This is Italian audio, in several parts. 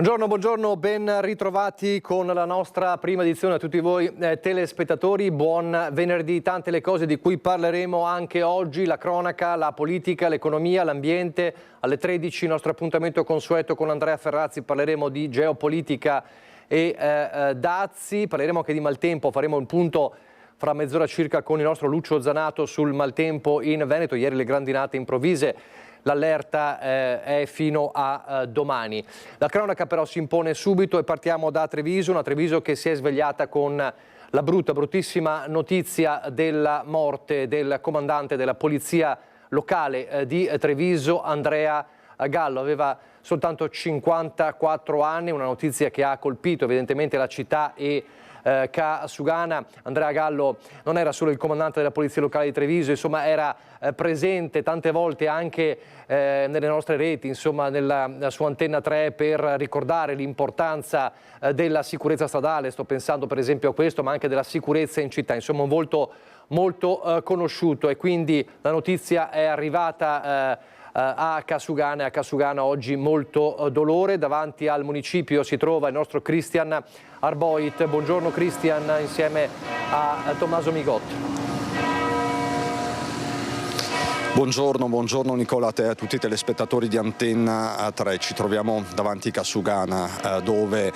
Buongiorno, ben ritrovati con la nostra prima edizione a tutti voi telespettatori. Buon venerdì, tante le cose di cui parleremo anche oggi, la cronaca, la politica, l'economia, l'ambiente. Alle 13 il nostro appuntamento consueto con Andrea Ferrazzi, parleremo di geopolitica e dazi, parleremo anche di maltempo, faremo un punto fra mezz'ora circa con il nostro Lucio Zanato sul maltempo in Veneto, ieri le grandinate improvvise. L'allerta è fino a domani. La cronaca però si impone subito e partiamo da Treviso, una Treviso che si è svegliata con la bruttissima notizia della morte del comandante della polizia locale di Treviso, Andrea Gallo. Aveva soltanto 54 anni, una notizia che ha colpito evidentemente la città e Casugana. Andrea Gallo non era solo il comandante della polizia locale di Treviso, insomma era presente tante volte anche nelle nostre reti, insomma nella sua Antenna 3 per ricordare l'importanza della sicurezza stradale, sto pensando per esempio a questo, ma anche della sicurezza in città, insomma un volto molto conosciuto, e quindi la notizia è arrivata a Casugana, e a Casugana oggi molto dolore. Davanti al municipio si trova il nostro Christian Arboit. Buongiorno Christian, insieme a Tommaso Migotto. Buongiorno Nicola, a te e a tutti i telespettatori di Antenna 3. Ci troviamo davanti a Casugana dove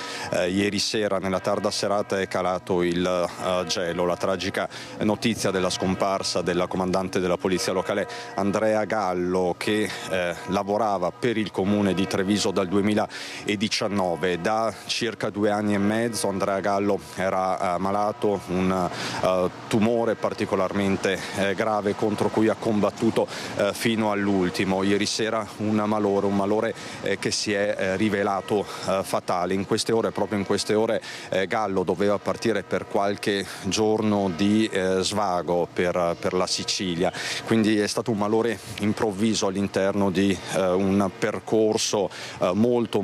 ieri sera nella tarda serata è calato il gelo, la tragica notizia della scomparsa della comandante della polizia locale Andrea Gallo, che lavorava per il comune di Treviso dal 2019. Da circa 2 anni e mezzo Andrea Gallo era malato, un tumore particolarmente grave contro cui ha combattuto fino all'ultimo. Ieri sera un malore che si è rivelato fatale. Proprio in queste ore Gallo doveva partire per qualche giorno di svago per la Sicilia, quindi è stato un malore improvviso all'interno di un percorso molto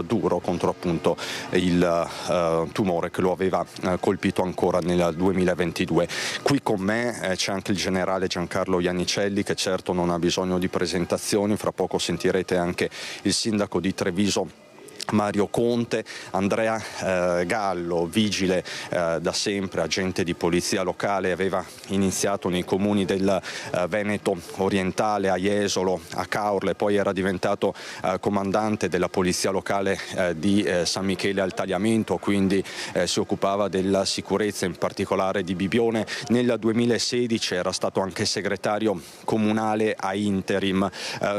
duro contro appunto il tumore che lo aveva colpito ancora nel 2022. Qui con me c'è anche il generale Giancarlo Iannicelli, che certo non ha bisogno di presentazioni, fra poco sentirete anche il sindaco di Treviso Mario Conte. Andrea Gallo, vigile da sempre, agente di polizia locale, aveva iniziato nei comuni del Veneto orientale, a Jesolo, a Caorle, poi era diventato comandante della polizia locale di San Michele al Tagliamento, quindi si occupava della sicurezza in particolare di Bibione. Nel 2016 era stato anche segretario comunale a interim.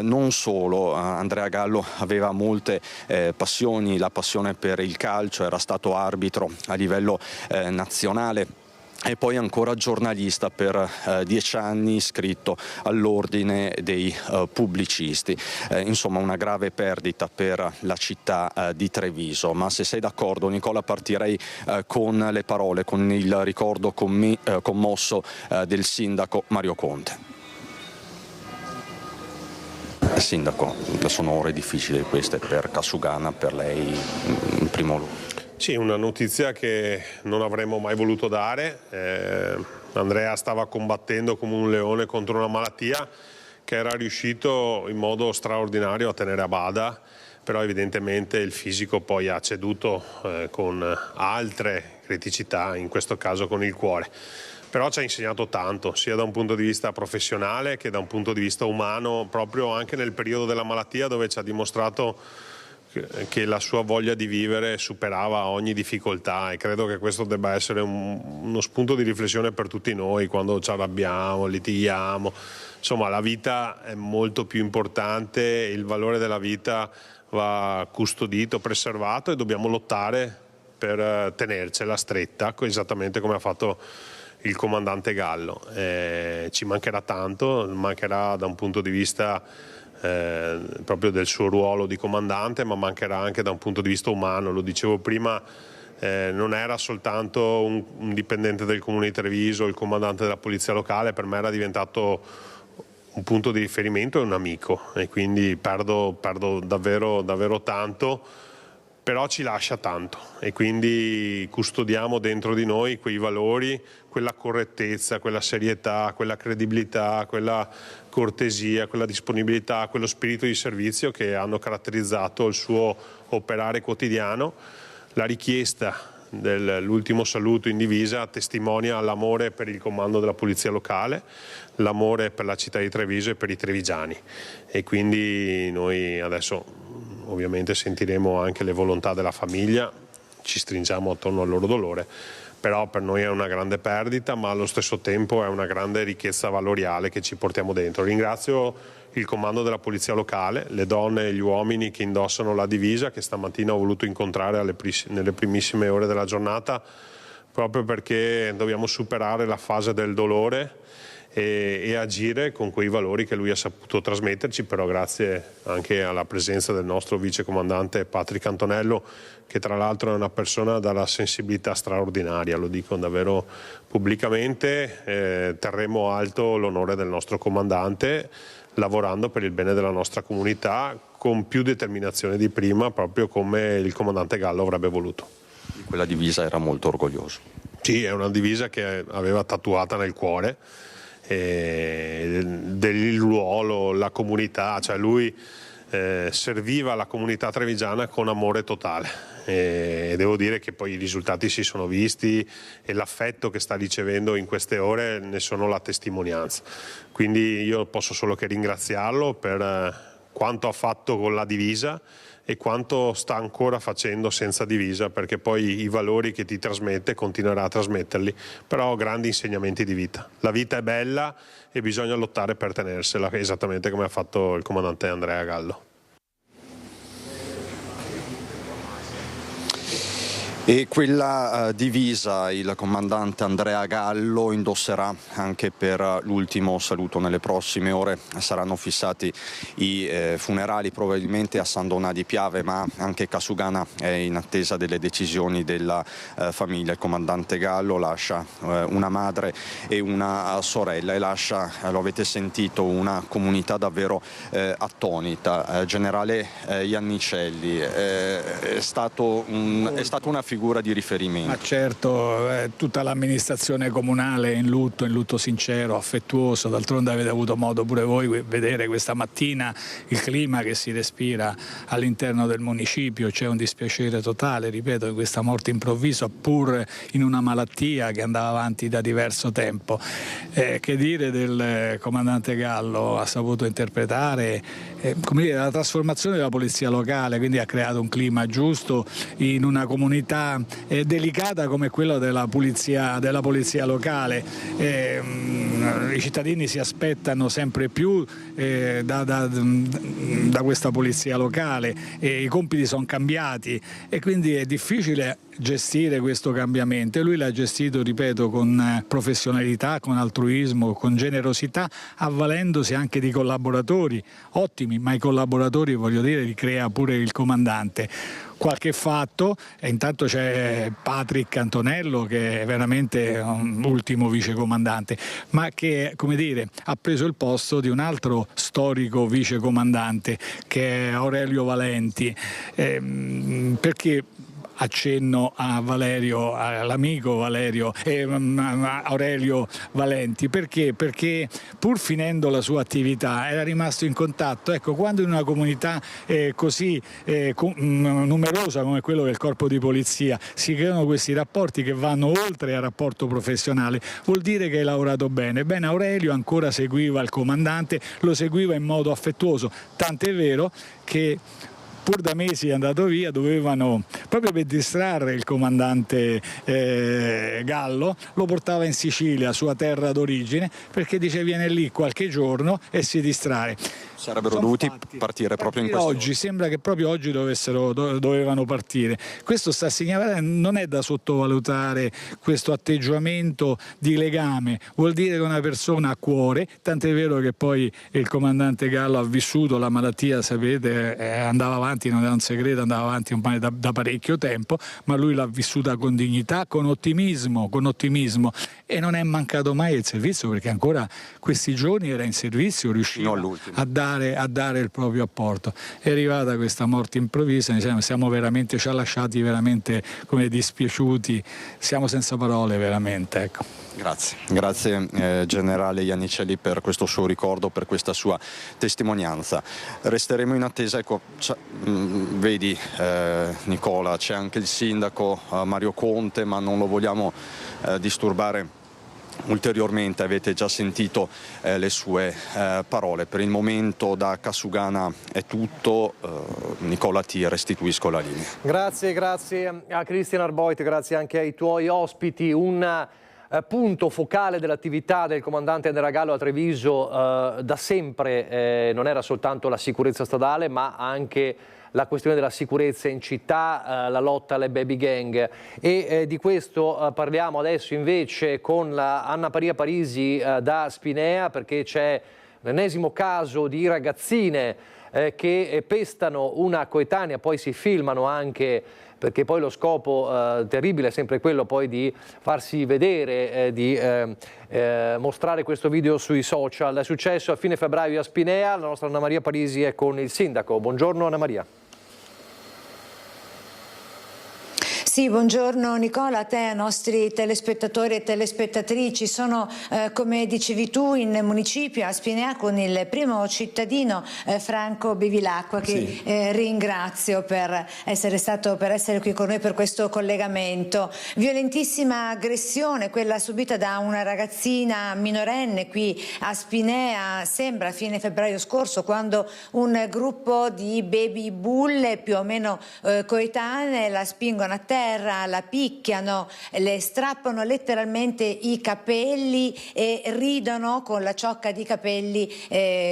Non solo, Andrea Gallo aveva molte passioni, la passione per il calcio, era stato arbitro a livello nazionale e poi ancora giornalista per 10 anni, iscritto all'ordine dei pubblicisti. Insomma una grave perdita per la città di Treviso. Ma se sei d'accordo Nicola, partirei con le parole, con il ricordo commosso del sindaco Mario Conte. Sindaco, sono ore difficili queste per Casugana, per lei in primo luogo. Sì, una notizia che non avremmo mai voluto dare. Andrea stava combattendo come un leone contro una malattia che era riuscito in modo straordinario a tenere a bada, però evidentemente il fisico poi ha ceduto con altre criticità, in questo caso con il cuore. Però ci ha insegnato tanto, sia da un punto di vista professionale che da un punto di vista umano, proprio anche nel periodo della malattia, dove ci ha dimostrato che la sua voglia di vivere superava ogni difficoltà, e credo che questo debba essere uno spunto di riflessione per tutti noi quando ci arrabbiamo, litighiamo. Insomma, la vita è molto più importante, il valore della vita va custodito, preservato, e dobbiamo lottare per tenercela stretta, esattamente come ha fatto il comandante Gallo. Ci mancherà tanto, mancherà da un punto di vista proprio del suo ruolo di comandante, ma mancherà anche da un punto di vista umano. Lo dicevo prima, non era soltanto un dipendente del comune di Treviso, il comandante della polizia locale, per me era diventato un punto di riferimento e un amico, e quindi perdo davvero tanto. però ci lascia tanto e quindi custodiamo dentro di noi quei valori, quella correttezza, quella serietà, quella credibilità, quella cortesia, quella disponibilità, quello spirito di servizio che hanno caratterizzato il suo operare quotidiano. La richiesta dell'ultimo saluto in divisa testimonia l'amore per il comando della polizia locale, l'amore per la città di Treviso e per i trevigiani, e quindi noi adesso ovviamente sentiremo anche le volontà della famiglia, ci stringiamo attorno al loro dolore, però per noi è una grande perdita, ma allo stesso tempo è una grande ricchezza valoriale che ci portiamo dentro. Ringrazio il comando della polizia locale, le donne e gli uomini che indossano la divisa, che stamattina ho voluto incontrare nelle primissime ore della giornata, proprio perché dobbiamo superare la fase del dolore e agire con quei valori che lui ha saputo trasmetterci, però grazie anche alla presenza del nostro vicecomandante Patrick Antonello, che tra l'altro è una persona dalla sensibilità straordinaria, lo dico davvero pubblicamente. Terremo alto l'onore del nostro comandante, lavorando per il bene della nostra comunità con più determinazione di prima, proprio come il comandante Gallo avrebbe voluto. Di quella divisa era molto orgoglioso. Sì, è una divisa che aveva tatuata nel cuore, del ruolo, la comunità, cioè lui serviva la comunità trevigiana con amore totale, e devo dire che poi i risultati si sono visti e l'affetto che sta ricevendo in queste ore ne sono la testimonianza, quindi io posso solo che ringraziarlo per quanto ha fatto con la divisa e quanto sta ancora facendo senza divisa, perché poi i valori che ti trasmette continuerà a trasmetterli, però grandi insegnamenti di vita. La vita è bella e bisogna lottare per tenersela, esattamente come ha fatto il comandante Andrea Gallo. E quella divisa il comandante Andrea Gallo indosserà anche per l'ultimo saluto. Nelle prossime ore saranno fissati i funerali probabilmente a San Donà di Piave, ma anche Casugana è in attesa delle decisioni della famiglia. Il comandante Gallo lascia una madre e una sorella e lascia, lo avete sentito, una comunità davvero attonita. Generale Iannicelli, è stato una figura di riferimento. Ma certo, tutta l'amministrazione comunale in lutto sincero, affettuoso. D'altronde avete avuto modo pure voi vedere questa mattina il clima che si respira all'interno del municipio. C'è un dispiacere totale, ripeto, di questa morte improvvisa, pur in una malattia che andava avanti da diverso tempo. Che dire del comandante Gallo? Ha saputo interpretare come dire, la trasformazione della polizia locale, quindi ha creato un clima giusto in una comunità delicata come quella della polizia locale. I cittadini si aspettano sempre più da questa polizia locale, i compiti sono cambiati e quindi è difficile gestire questo cambiamento, e lui l'ha gestito, ripeto, con professionalità, con altruismo, con generosità, avvalendosi anche di collaboratori ottimi, ma i collaboratori, voglio dire, li crea pure il comandante. Qualche fatto, e intanto c'è Patrick Antonello che è veramente un ultimo vicecomandante, ma che, come dire, ha preso il posto di un altro storico vicecomandante che è Aurelio Valenti, perché accenno a Valerio, all'amico Valerio, Aurelio Valenti, perché pur finendo la sua attività era rimasto in contatto. Ecco, quando in una comunità così numerosa come quello del corpo di polizia si creano questi rapporti che vanno oltre al rapporto professionale, vuol dire che hai lavorato bene. Bene, Aurelio ancora seguiva il comandante, lo seguiva in modo affettuoso, tant'è vero che pur da mesi è andato via, dovevano, proprio per distrarre il comandante Gallo, lo portava in Sicilia, sua terra d'origine, perché dice viene lì qualche giorno e si distrae. Sarebbero dovuti partire proprio in questo oggi, sembra che proprio oggi dovevano partire. Questo sta a segnalare, non è da sottovalutare questo atteggiamento di legame, vuol dire che una persona ha cuore, tant'è vero che poi il comandante Gallo ha vissuto la malattia, sapete, andava avanti, non era un segreto, andava avanti ormai da parecchio tempo, ma lui l'ha vissuta con dignità, con ottimismo, e non è mancato mai il servizio, perché ancora questi giorni era in servizio, riusciva a dare a dare il proprio apporto. È arrivata questa morte improvvisa, siamo veramente, ci ha lasciati veramente come dispiaciuti, siamo senza parole veramente, ecco. Grazie generale Iannicelli per questo suo ricordo, per questa sua testimonianza. Resteremo in attesa, ecco, vedi Nicola, c'è anche il sindaco Mario Conte, ma non lo vogliamo disturbare ulteriormente, avete già sentito le sue parole. Per il momento da Casugana è tutto, Nicola ti restituisco la linea. Grazie a Cristian Arboit, grazie anche ai tuoi ospiti. Un punto focale dell'attività del comandante Andrea Gallo a Treviso da sempre non era soltanto la sicurezza stradale, ma anche la questione della sicurezza in città, la lotta alle baby gang, e di questo parliamo adesso invece con Anna Maria Parisi da Spinea, perché c'è l'ennesimo caso di ragazzine che pestano una coetanea, poi si filmano anche, perché poi lo scopo terribile è sempre quello poi di farsi vedere, di mostrare questo video sui social. È successo a fine febbraio a Spinea, la nostra Anna Maria Parisi è con il sindaco. Buongiorno Anna Maria. Sì, buongiorno Nicola, a te, ai nostri telespettatori e telespettatrici. Sono, come dicevi tu, in municipio a Spinea con il primo cittadino Franco Bevilacqua, che sì, ringrazio per essere qui con noi per questo collegamento. Violentissima aggressione, quella subita da una ragazzina minorenne qui a Spinea, sembra a fine febbraio scorso, quando un gruppo di baby bulle più o meno coetanee la spingono a terra, la picchiano, le strappano letteralmente i capelli e ridono con la ciocca di capelli,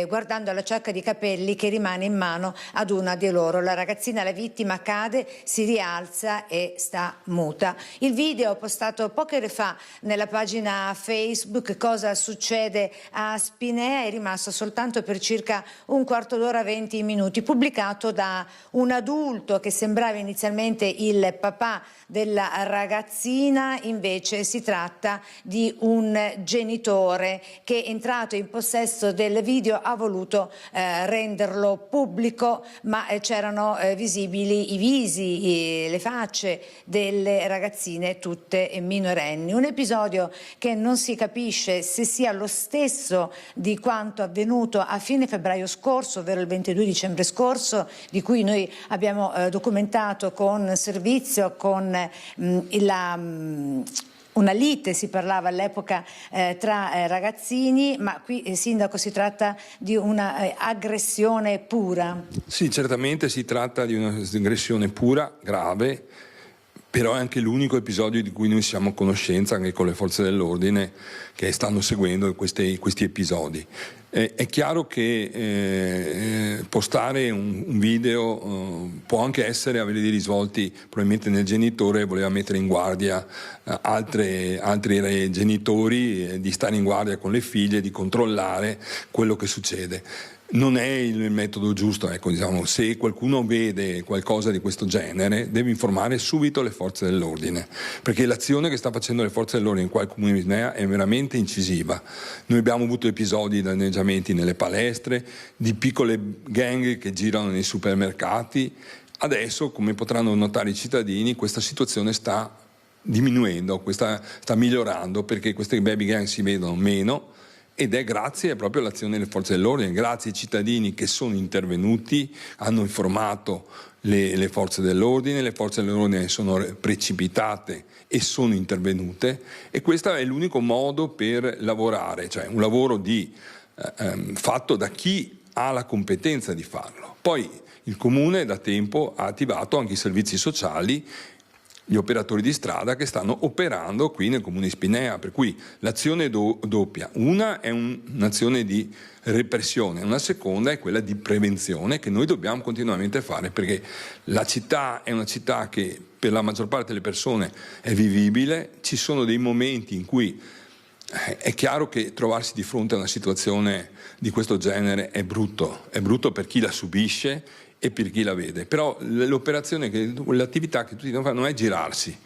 guardando la ciocca di capelli che rimane in mano ad una di loro. La ragazzina, la vittima, cade, si rialza e sta muta. Il video postato poche ore fa nella pagina Facebook Cosa succede a Spinea è rimasto soltanto per circa un quarto d'ora, 20 minuti, pubblicato da un adulto che sembrava inizialmente il papà della ragazzina, invece si tratta di un genitore che, entrato in possesso del video, ha voluto renderlo pubblico, ma c'erano visibili i visi, le facce delle ragazzine, tutte minorenni. Un episodio che non si capisce se sia lo stesso di quanto avvenuto a fine febbraio scorso, ovvero il 22 dicembre scorso, di cui noi abbiamo documentato con servizio, con una lite, si parlava all'epoca tra ragazzini, ma qui, sindaco, si tratta di una aggressione pura. Sì, certamente si tratta di un'aggressione pura, grave, però è anche l'unico episodio di cui noi siamo a conoscenza, anche con le forze dell'ordine che stanno seguendo questi episodi. È chiaro che postare un video può anche avere dei risvolti, probabilmente nel genitore voleva mettere in guardia altri genitori, di stare in guardia con le figlie, di controllare quello che succede. Non è il metodo giusto, ecco, diciamo, se qualcuno vede qualcosa di questo genere deve informare subito le forze dell'ordine, perché l'azione che sta facendo le forze dell'ordine qua al Comune di Spinea è veramente incisiva. Noi abbiamo avuto episodi di danneggiamenti nelle palestre, di piccole gang che girano nei supermercati. Adesso, come potranno notare i cittadini, questa situazione sta diminuendo, sta migliorando, perché queste baby gang si vedono meno, ed è grazie proprio all'azione delle forze dell'ordine, grazie ai cittadini che sono intervenuti, hanno informato le forze dell'ordine, le forze dell'ordine sono precipitate e sono intervenute, e questo è l'unico modo per lavorare, cioè un lavoro fatto da chi ha la competenza di farlo. Poi il Comune da tempo ha attivato anche i servizi sociali, gli operatori di strada che stanno operando qui nel Comune di Spinea, per cui l'azione è doppia. Una è un'azione di repressione, una seconda è quella di prevenzione che noi dobbiamo continuamente fare, perché la città è una città che per la maggior parte delle persone è vivibile. Ci sono dei momenti in cui è chiaro che trovarsi di fronte a una situazione di questo genere è brutto per chi la subisce e per chi la vede, però l'operazione, l'attività che tutti devono fare non è girarsi,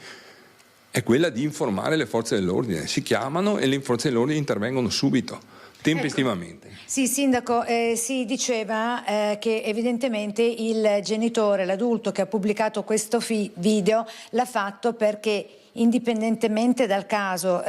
è quella di informare le forze dell'ordine. Si chiamano e le forze dell'ordine intervengono subito, tempestivamente. Sì, Sindaco, si diceva che evidentemente il genitore, l'adulto che ha pubblicato questo video l'ha fatto perché, indipendentemente dal caso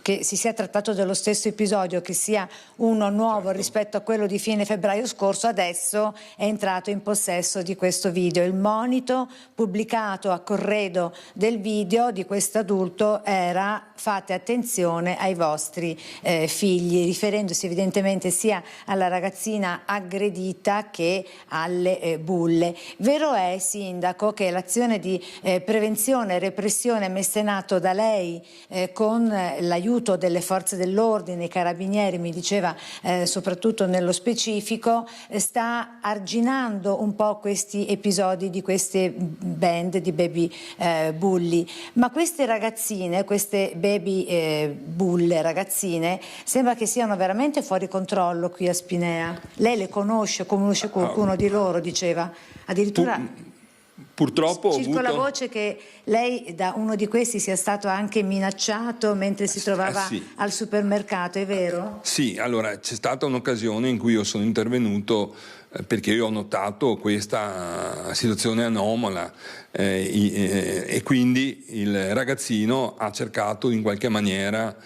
che si sia trattato dello stesso episodio, che sia uno nuovo rispetto a quello di fine febbraio scorso, adesso è entrato in possesso di questo video. Il monito pubblicato a corredo del video di questo adulto era: fate attenzione ai vostri figli, riferendosi evidentemente sia alla ragazzina aggredita che alle bulle. Vero è, Sindaco, che l'azione di prevenzione e repressione messa in atto da lei con l'aiuto delle forze dell'ordine, i carabinieri, mi diceva soprattutto nello specifico, sta arginando un po' questi episodi di queste band di baby bulli. Ma queste ragazzine, queste baby bulle ragazzine, sembra che siano veramente fuori controllo qui a Spinea. Lei le conosce qualcuno di loro, diceva. Addirittura purtroppo circola voce che lei da uno di questi sia stato anche minacciato mentre si trovava al supermercato, è vero? Sì, allora c'è stata un'occasione in cui io sono intervenuto perché io ho notato questa situazione anomala e quindi il ragazzino ha cercato in qualche maniera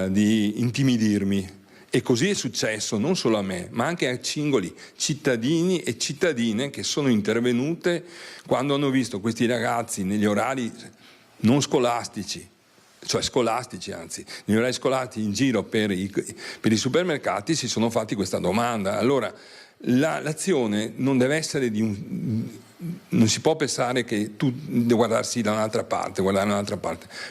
di intimidirmi. E così è successo non solo a me, ma anche a singoli cittadini e cittadine che sono intervenute quando hanno visto questi ragazzi negli orari non scolastici, cioè scolastici anzi, negli orari scolastici in giro per i supermercati, si sono fatti questa domanda. Allora l'azione non deve essere non si può pensare che tu devi guardarsi da un'altra parte,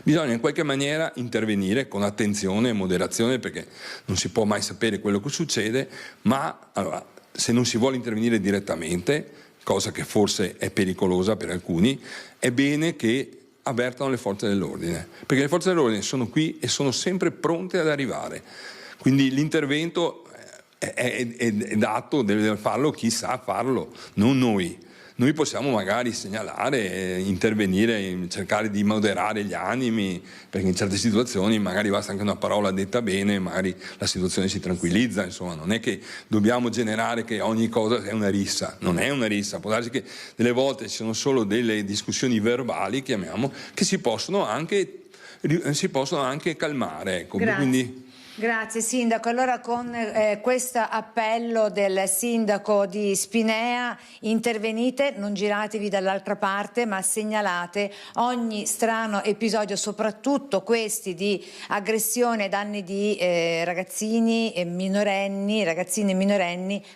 bisogna in qualche maniera intervenire con attenzione e moderazione, perché non si può mai sapere quello che succede, ma allora, se non si vuole intervenire direttamente, cosa che forse è pericolosa per alcuni, è bene che avvertano le forze dell'ordine, perché le forze dell'ordine sono qui e sono sempre pronte ad arrivare, quindi l'intervento è dato, deve farlo chi sa farlo, non noi. Noi possiamo magari segnalare, intervenire, cercare di moderare gli animi, perché in certe situazioni magari basta anche una parola detta bene, magari la situazione si tranquillizza, insomma, non è che dobbiamo generare che ogni cosa è una rissa, non è una rissa, può darsi che delle volte ci sono solo delle discussioni verbali, chiamiamo, che si possono anche calmare, ecco. Quindi Grazie Sindaco. Allora con questo appello del Sindaco di Spinea intervenite, non giratevi dall'altra parte, ma segnalate ogni strano episodio, soprattutto questi di aggressione ai danni di ragazzini e minorenni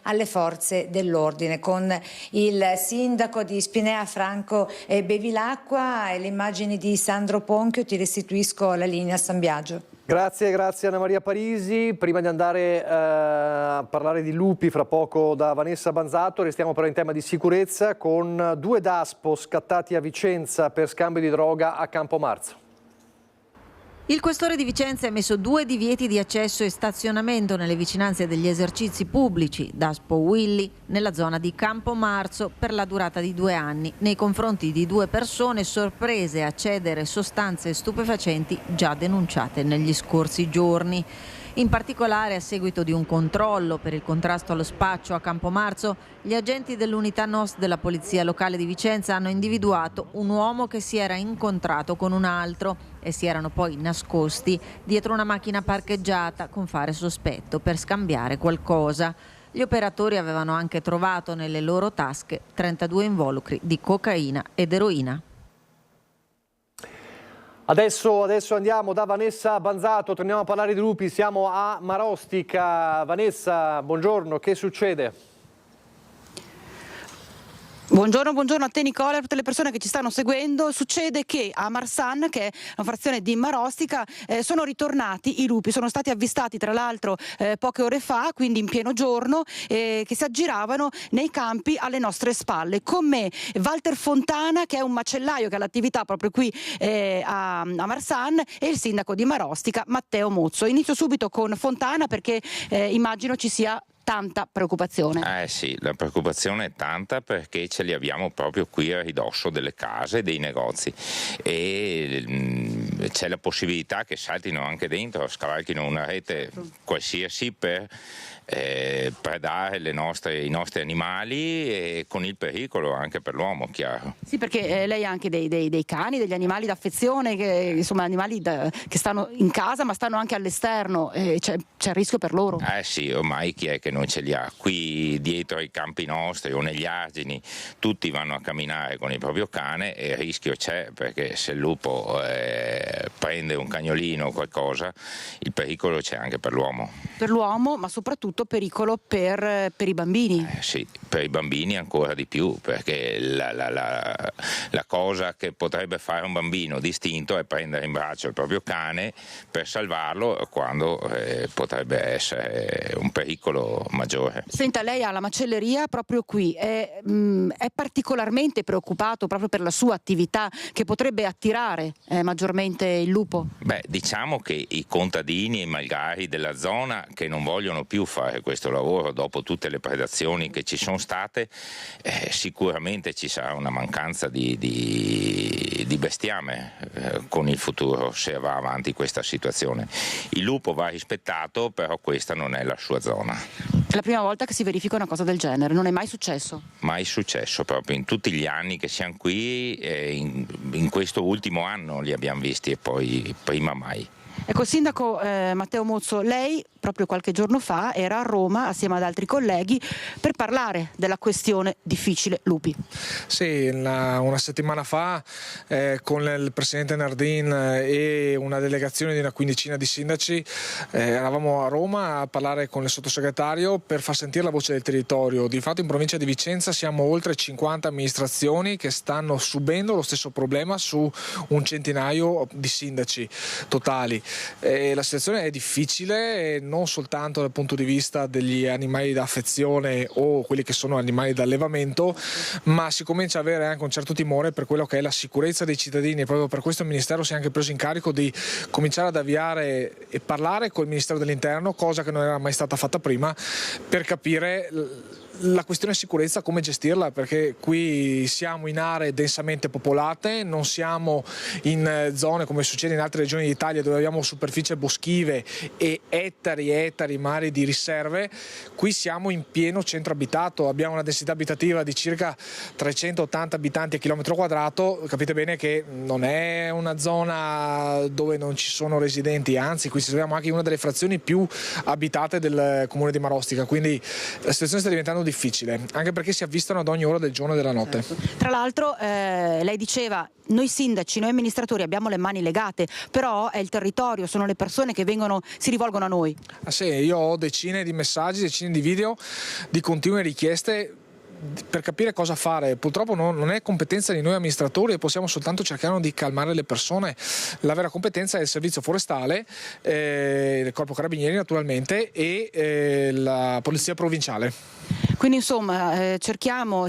alle forze dell'ordine. Con il Sindaco di Spinea Franco Bevilacqua e le immagini di Sandro Ponchio ti restituisco la linea a San Biagio. Grazie Anna Maria Parisi. Prima di andare a parlare di lupi fra poco da Vanessa Banzato, restiamo però in tema di sicurezza con 2 DASPO scattati a Vicenza per scambio di droga a Campomarzo. Il questore di Vicenza ha emesso 2 divieti di accesso e stazionamento nelle vicinanze degli esercizi pubblici DASPO Willy nella zona di Campomarzo per la durata di 2 anni nei confronti di 2 persone sorprese a cedere sostanze stupefacenti già denunciate negli scorsi giorni. In particolare, a seguito di un controllo per il contrasto allo spaccio a Campomarzo, gli agenti dell'unità NOS della Polizia Locale di Vicenza hanno individuato un uomo che si era incontrato con un altro e si erano poi nascosti dietro una macchina parcheggiata con fare sospetto per scambiare qualcosa. Gli operatori avevano anche trovato nelle loro tasche 32 involucri di cocaina ed eroina. Adesso andiamo da Vanessa Banzato, torniamo a parlare di lupi, siamo a Marostica. Vanessa, buongiorno, che succede? Buongiorno a te Nicola e a tutte le persone che ci stanno seguendo. Succede che a Marsan, che è una frazione di Marostica, sono ritornati i lupi, sono stati avvistati tra l'altro poche ore fa, quindi in pieno giorno, che si aggiravano nei campi alle nostre spalle. Con me Walter Fontana, che è un macellaio che ha l'attività proprio qui a Marsan, e il sindaco di Marostica Matteo Mozzo. Inizio subito con Fontana perché immagino ci sia tanta preoccupazione. Sì, la preoccupazione è tanta perché ce li abbiamo proprio qui a ridosso delle case, dei negozi e c'è la possibilità che saltino anche dentro, scavalchino una rete qualsiasi per predare i nostri animali, e con il pericolo anche per l'uomo, chiaro. Sì, perché lei ha anche dei cani, degli animali d'affezione, insomma animali che stanno in casa ma stanno anche all'esterno, c'è il rischio per loro. Sì, ormai chi è che non ce li ha? Qui dietro ai campi nostri o negli argini tutti vanno a camminare con il proprio cane, e il rischio c'è, perché se il lupo prende un cagnolino o qualcosa, il pericolo c'è anche per l'uomo. Per l'uomo, ma soprattutto pericolo per i bambini. Sì, per i bambini ancora di più, perché la cosa che potrebbe fare un bambino distinto è prendere in braccio il proprio cane per salvarlo, quando potrebbe essere un pericolo maggiore. Senta, lei ha la macelleria proprio qui, è particolarmente preoccupato proprio per la sua attività, che potrebbe attirare maggiormente il lupo? Diciamo che i contadini e i malgari della zona, che non vogliono più fare questo lavoro dopo tutte le predazioni che ci sono state, sicuramente ci sarà una mancanza di bestiame con il futuro, se va avanti questa situazione. Il lupo va rispettato, però questa non è la sua zona. È la prima volta che si verifica una cosa del genere, non è mai successo? Mai successo, proprio in tutti gli anni che siamo qui, in questo ultimo anno li abbiamo visti, e poi prima mai. Ecco, sindaco Matteo Mozzo, lei proprio qualche giorno fa era a Roma assieme ad altri colleghi per parlare della questione difficile lupi. Sì, una settimana fa con il presidente Nardin e una delegazione di una quindicina di sindaci eravamo a Roma a parlare con il sottosegretario per far sentire la voce del territorio. Di fatto in provincia di Vicenza siamo oltre 50 amministrazioni che stanno subendo lo stesso problema su un centinaio di sindaci totali. La situazione è difficile, non soltanto dal punto di vista degli animali da affezione o quelli che sono animali da allevamento, ma si comincia ad avere anche un certo timore per quello che è la sicurezza dei cittadini, e proprio per questo il Ministero si è anche preso in carico di cominciare ad avviare e parlare col Ministero dell'Interno, cosa che non era mai stata fatta prima, per capire la questione sicurezza, come gestirla, perché qui siamo in aree densamente popolate, non siamo in zone come succede in altre regioni d'Italia dove abbiamo superficie boschive e ettari e ettari mari di riserve. Qui siamo in pieno centro abitato, abbiamo una densità abitativa di circa 380 abitanti a chilometro quadrato, capite bene che non è una zona dove non ci sono residenti, anzi qui ci troviamo anche in una delle frazioni più abitate del comune di Marostica, quindi la situazione sta diventando difficile, anche perché si avvistano ad ogni ora del giorno e della notte. Tra l'altro lei diceva, noi sindaci, noi amministratori abbiamo le mani legate, però è il territorio, sono le persone che si rivolgono a noi. Sì, io ho decine di messaggi, decine di video di continue richieste per capire cosa fare. Purtroppo non è competenza di noi amministratori e possiamo soltanto cercare di calmare le persone. La vera competenza è il servizio forestale, il corpo carabinieri naturalmente e la polizia provinciale. Quindi insomma cercheremo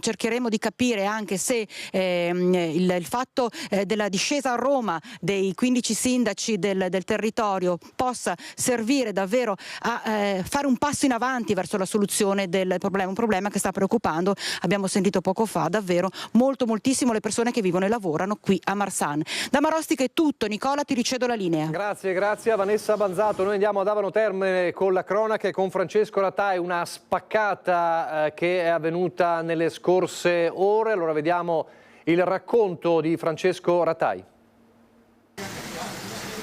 di capire anche se il fatto della discesa a Roma dei 15 sindaci del territorio possa servire davvero a fare un passo in avanti verso la soluzione del problema, un problema che sta preoccupando, abbiamo sentito poco fa, davvero moltissimo le persone che vivono e lavorano qui a Marsan. Da Marostica è tutto, Nicola, ti ricedo la linea. Grazie a Vanessa Banzato. Noi andiamo ad Abano Terme con la cronaca e con Francesco Ratai, una spaccata che è avvenuta nelle scorse ore. Allora vediamo il racconto di Francesco Ratai.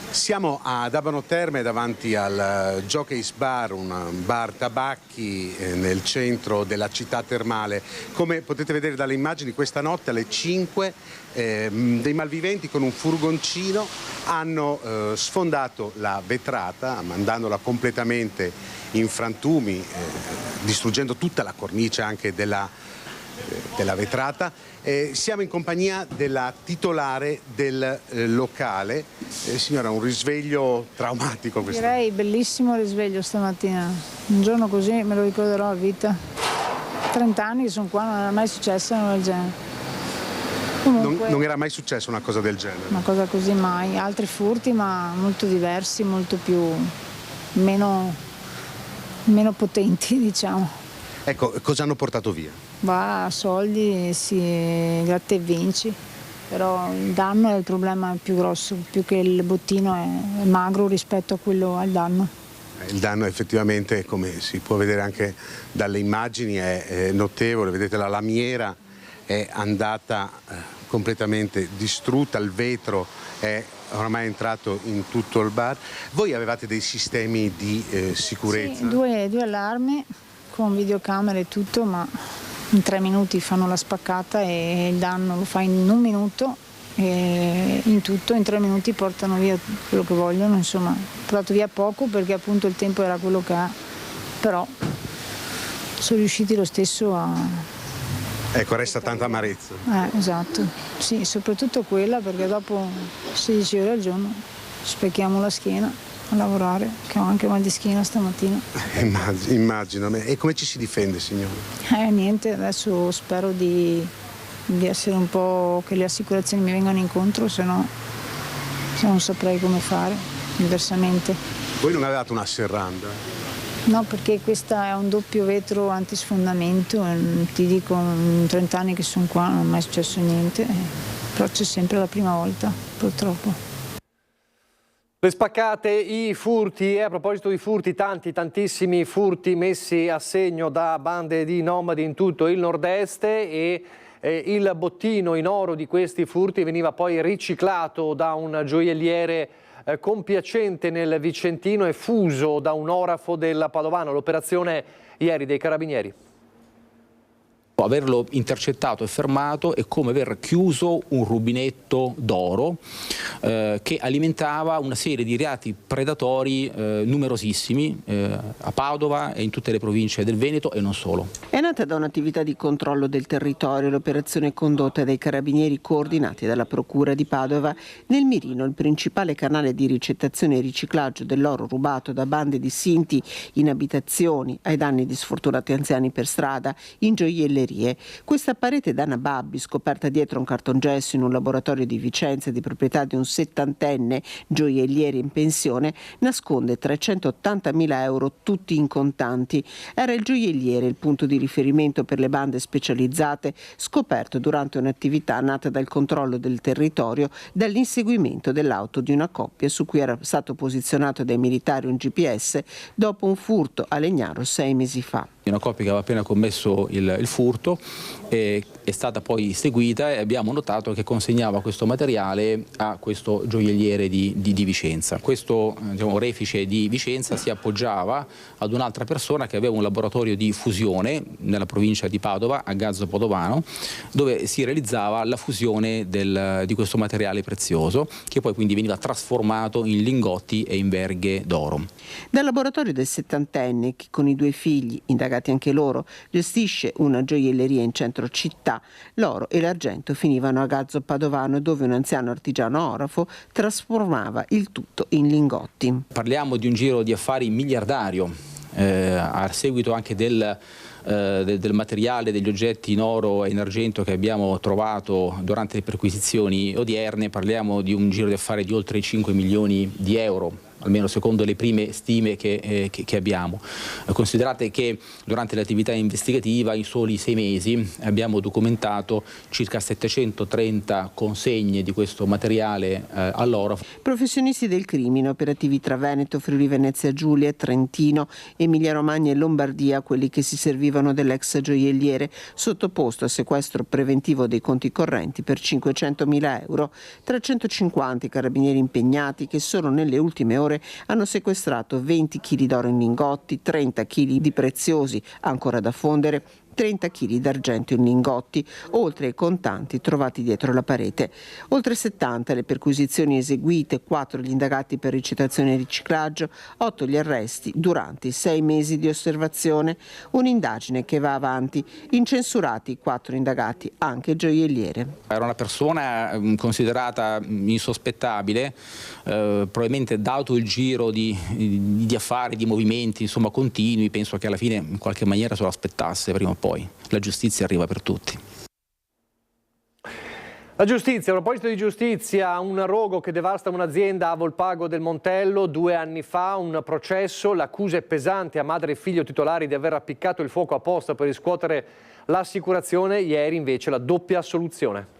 Siamo ad Abano Terme davanti al Jockey's Bar, un bar tabacchi nel centro della città termale. Come potete vedere dalle immagini, questa notte alle 5 dei malviventi con un furgoncino hanno sfondato la vetrata, mandandola completamente in frantumi, distruggendo tutta la cornice anche della vetrata. Siamo in compagnia della titolare del locale. Signora, un risveglio traumatico questo? Direi bellissimo risveglio stamattina, un giorno così me lo ricorderò a vita. 30 anni che sono qua, non era mai successo una cosa del genere. Comunque, non era mai successa una cosa del genere? Una cosa così mai, altri furti ma molto diversi, molto più meno potenti, diciamo. Ecco, cosa hanno portato via? Soldi, sì, gratta e vinci. però il danno è il problema più grosso, più che il bottino è magro rispetto a quello al danno. Il danno effettivamente, come si può vedere anche dalle immagini, è notevole. Vedete, la lamiera è andata completamente distrutta, il vetro è oramai entrato in tutto il bar. Voi avevate dei sistemi di sicurezza? Sì, due allarmi con videocamere e tutto, ma in 3 minuti fanno la spaccata e il danno lo fa in 1 minuto. E in 3 minuti portano via quello che vogliono, insomma, portato via poco perché appunto il tempo era quello che è, però sono riusciti lo stesso a... Ecco, resta tanta amarezza. Esatto, sì, soprattutto quella, perché dopo 16 ore al giorno specchiamo la schiena a lavorare, che ho anche mal di schiena stamattina. Immagino. E come ci si difende, signore? Niente, adesso spero di essere un po', che le assicurazioni mi vengano incontro, se no non saprei come fare diversamente. Voi non avevate una serranda? No, perché questa è un doppio vetro antisfondamento, ti dico, in 30 anni che sono qua non è mai successo niente, però c'è sempre la prima volta, purtroppo. Le spaccate, i furti, e a proposito di furti, tantissimi furti messi a segno da bande di nomadi in tutto il nord-est, e il bottino in oro di questi furti veniva poi riciclato da un gioielliere compiacente nel Vicentino e fuso da un orafo del Padovano. L'operazione ieri dei Carabinieri. Averlo intercettato e fermato è come aver chiuso un rubinetto d'oro che alimentava una serie di reati predatori numerosissimi a Padova e in tutte le province del Veneto e non solo. È nata da un'attività di controllo del territorio, l'operazione condotta dai Carabinieri coordinati dalla Procura di Padova. Nel mirino il principale canale di ricettazione e riciclaggio dell'oro rubato da bande di sinti in abitazioni, ai danni di sfortunati anziani per strada, in gioiellerie. Questa parete d'Anababbi, scoperta dietro un cartongesso in un laboratorio di Vicenza di proprietà di un 70enne gioielliere in pensione, nasconde 380.000 euro tutti in contanti. Era il gioielliere il punto di riferimento per le bande specializzate, scoperto durante un'attività nata dal controllo del territorio, dall'inseguimento dell'auto di una coppia su cui era stato posizionato dai militari un GPS dopo un furto a Legnaro 6 mesi fa. Una coppia che aveva appena commesso il furto è stata poi seguita e abbiamo notato che consegnava questo materiale a questo gioielliere di Vicenza. Questo refice di Vicenza si appoggiava ad un'altra persona che aveva un laboratorio di fusione nella provincia di Padova, a Gazzo Padovano, dove si realizzava la fusione di questo materiale prezioso, che poi quindi veniva trasformato in lingotti e in verghe d'oro. Dal laboratorio del 70enne, che con i 2 figli, indagati anche loro, gestisce una gioielleria in centro città, l'oro e l'argento finivano a Gazzo Padovano, dove un anziano artigiano orafo trasformava il tutto in lingotti. Parliamo di un giro di affari miliardario, a seguito anche del materiale, degli oggetti in oro e in argento che abbiamo trovato durante le perquisizioni odierne. Parliamo di un giro di affari di oltre 5 milioni di euro, almeno secondo le prime stime che abbiamo. Considerate che durante l'attività investigativa in soli 6 mesi abbiamo documentato circa 730 consegne di questo materiale all'oro. Professionisti del crimine, operativi tra Veneto, Friuli Venezia Giulia, Trentino, Emilia Romagna e Lombardia, quelli che si servivano dell'ex gioielliere, sottoposto a sequestro preventivo dei conti correnti per 500.000 euro. 350 i carabinieri impegnati che solo nelle ultime ore hanno sequestrato 20 kg d'oro in lingotti, 30 kg di preziosi ancora da fondere, 30 kg d'argento in lingotti, oltre ai contanti trovati dietro la parete. Oltre 70 le perquisizioni eseguite, 4 gli indagati per ricettazione e riciclaggio, 8 gli arresti durante i 6 mesi di osservazione. Un'indagine che va avanti, incensurati 4 indagati, anche gioielliere. Era una persona considerata insospettabile, probabilmente dato il giro di affari, di movimenti, insomma continui, penso che alla fine in qualche maniera se lo aspettasse prima o poi. La giustizia arriva per tutti. La giustizia, a proposito di giustizia, un rogo che devasta un'azienda a Volpago del Montello 2 anni fa, un processo, l'accusa è pesante a madre e figlio titolari di aver appiccato il fuoco apposta per riscuotere l'assicurazione, ieri invece la doppia assoluzione.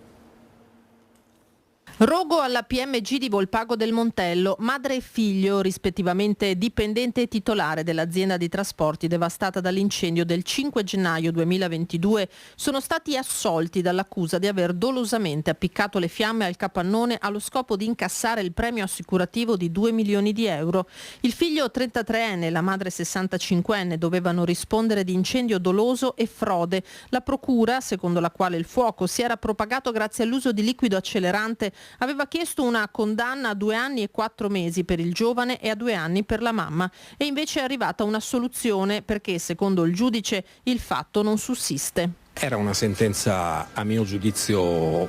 Rogo alla PMG di Volpago del Montello, madre e figlio, rispettivamente dipendente e titolare dell'azienda di trasporti devastata dall'incendio del 5 gennaio 2022, sono stati assolti dall'accusa di aver dolosamente appiccato le fiamme al capannone allo scopo di incassare il premio assicurativo di 2 milioni di euro. Il figlio 33enne e la madre 65enne dovevano rispondere di incendio doloso e frode. La procura, secondo la quale il fuoco si era propagato grazie all'uso di liquido accelerante, aveva chiesto una condanna a 2 anni e 4 mesi per il giovane e a 2 anni per la mamma, e invece è arrivata una soluzione perché, secondo il giudice, il fatto non sussiste. Era una sentenza, a mio giudizio,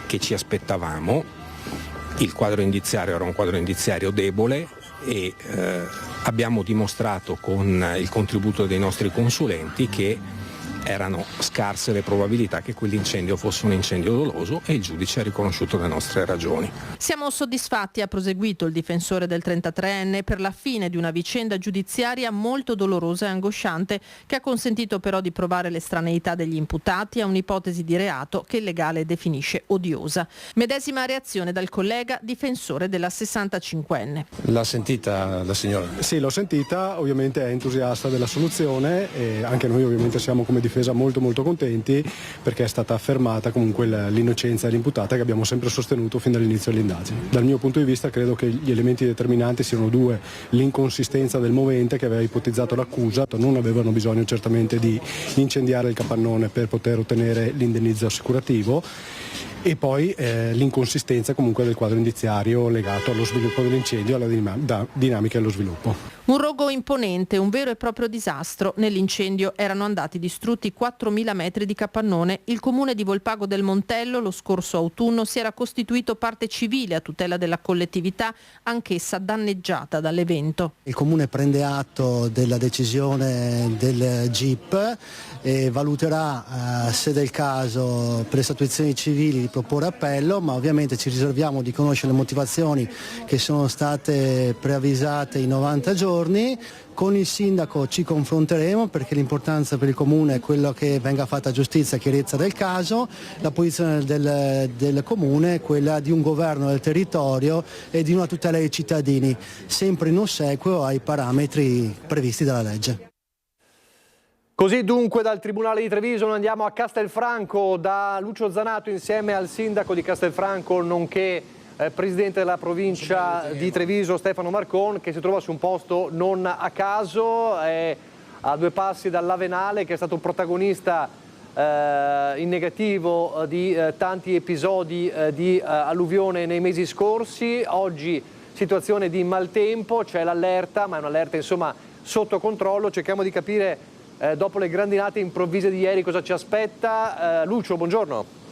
che ci aspettavamo. Il quadro indiziario era un quadro indiziario debole e abbiamo dimostrato con il contributo dei nostri consulenti che erano scarse le probabilità che quell'incendio fosse un incendio doloso, e il giudice ha riconosciuto le nostre ragioni. Siamo soddisfatti, ha proseguito il difensore del 33enne, per la fine di una vicenda giudiziaria molto dolorosa e angosciante, che ha consentito però di provare l'estraneità degli imputati a un'ipotesi di reato che il legale definisce odiosa. Medesima reazione dal collega difensore della 65enne. L'ha sentita la signora? Sì, l'ho sentita, ovviamente è entusiasta della soluzione e anche noi ovviamente siamo come difesa molto contenti, perché è stata affermata comunque l'innocenza dell'imputata, che abbiamo sempre sostenuto fin dall'inizio delle indagini. Dal mio punto di vista credo che gli elementi determinanti siano 2: l'inconsistenza del movente che aveva ipotizzato l'accusa, non avevano bisogno certamente di incendiare il capannone per poter ottenere l'indennizzo assicurativo, e poi l'inconsistenza comunque del quadro indiziario legato allo sviluppo dell'incendio e alla dinamica dello sviluppo. Un rogo imponente, un vero e proprio disastro. Nell'incendio erano andati distrutti 4.000 metri di capannone. Il comune di Volpago del Montello lo scorso autunno si era costituito parte civile a tutela della collettività, anch'essa danneggiata dall'evento. Il comune prende atto della decisione del GIP e valuterà, se del caso, per le statuizioni civili di proporre appello, ma ovviamente ci riserviamo di conoscere le motivazioni che sono state preavvisate in 90 giorni. Con il sindaco ci confronteremo, perché l'importanza per il comune è quello che venga fatta giustizia e chiarezza del caso. La posizione del comune è quella di un governo del territorio e di una tutela dei cittadini, sempre in ossequio ai parametri previsti dalla legge. Così dunque dal Tribunale di Treviso noi andiamo a Castelfranco, da Lucio Zanato insieme al sindaco di Castelfranco, nonché presidente della provincia di Treviso Stefano Marcon, che si trova su un posto non a caso, è a 2 passi dall'Avenale, che è stato protagonista in negativo di tanti episodi di alluvione nei mesi scorsi. Oggi situazione di maltempo, c'è l'allerta, ma è un'allerta insomma sotto controllo. Cerchiamo di capire dopo le grandinate improvvise di ieri cosa ci aspetta. Lucio, buongiorno.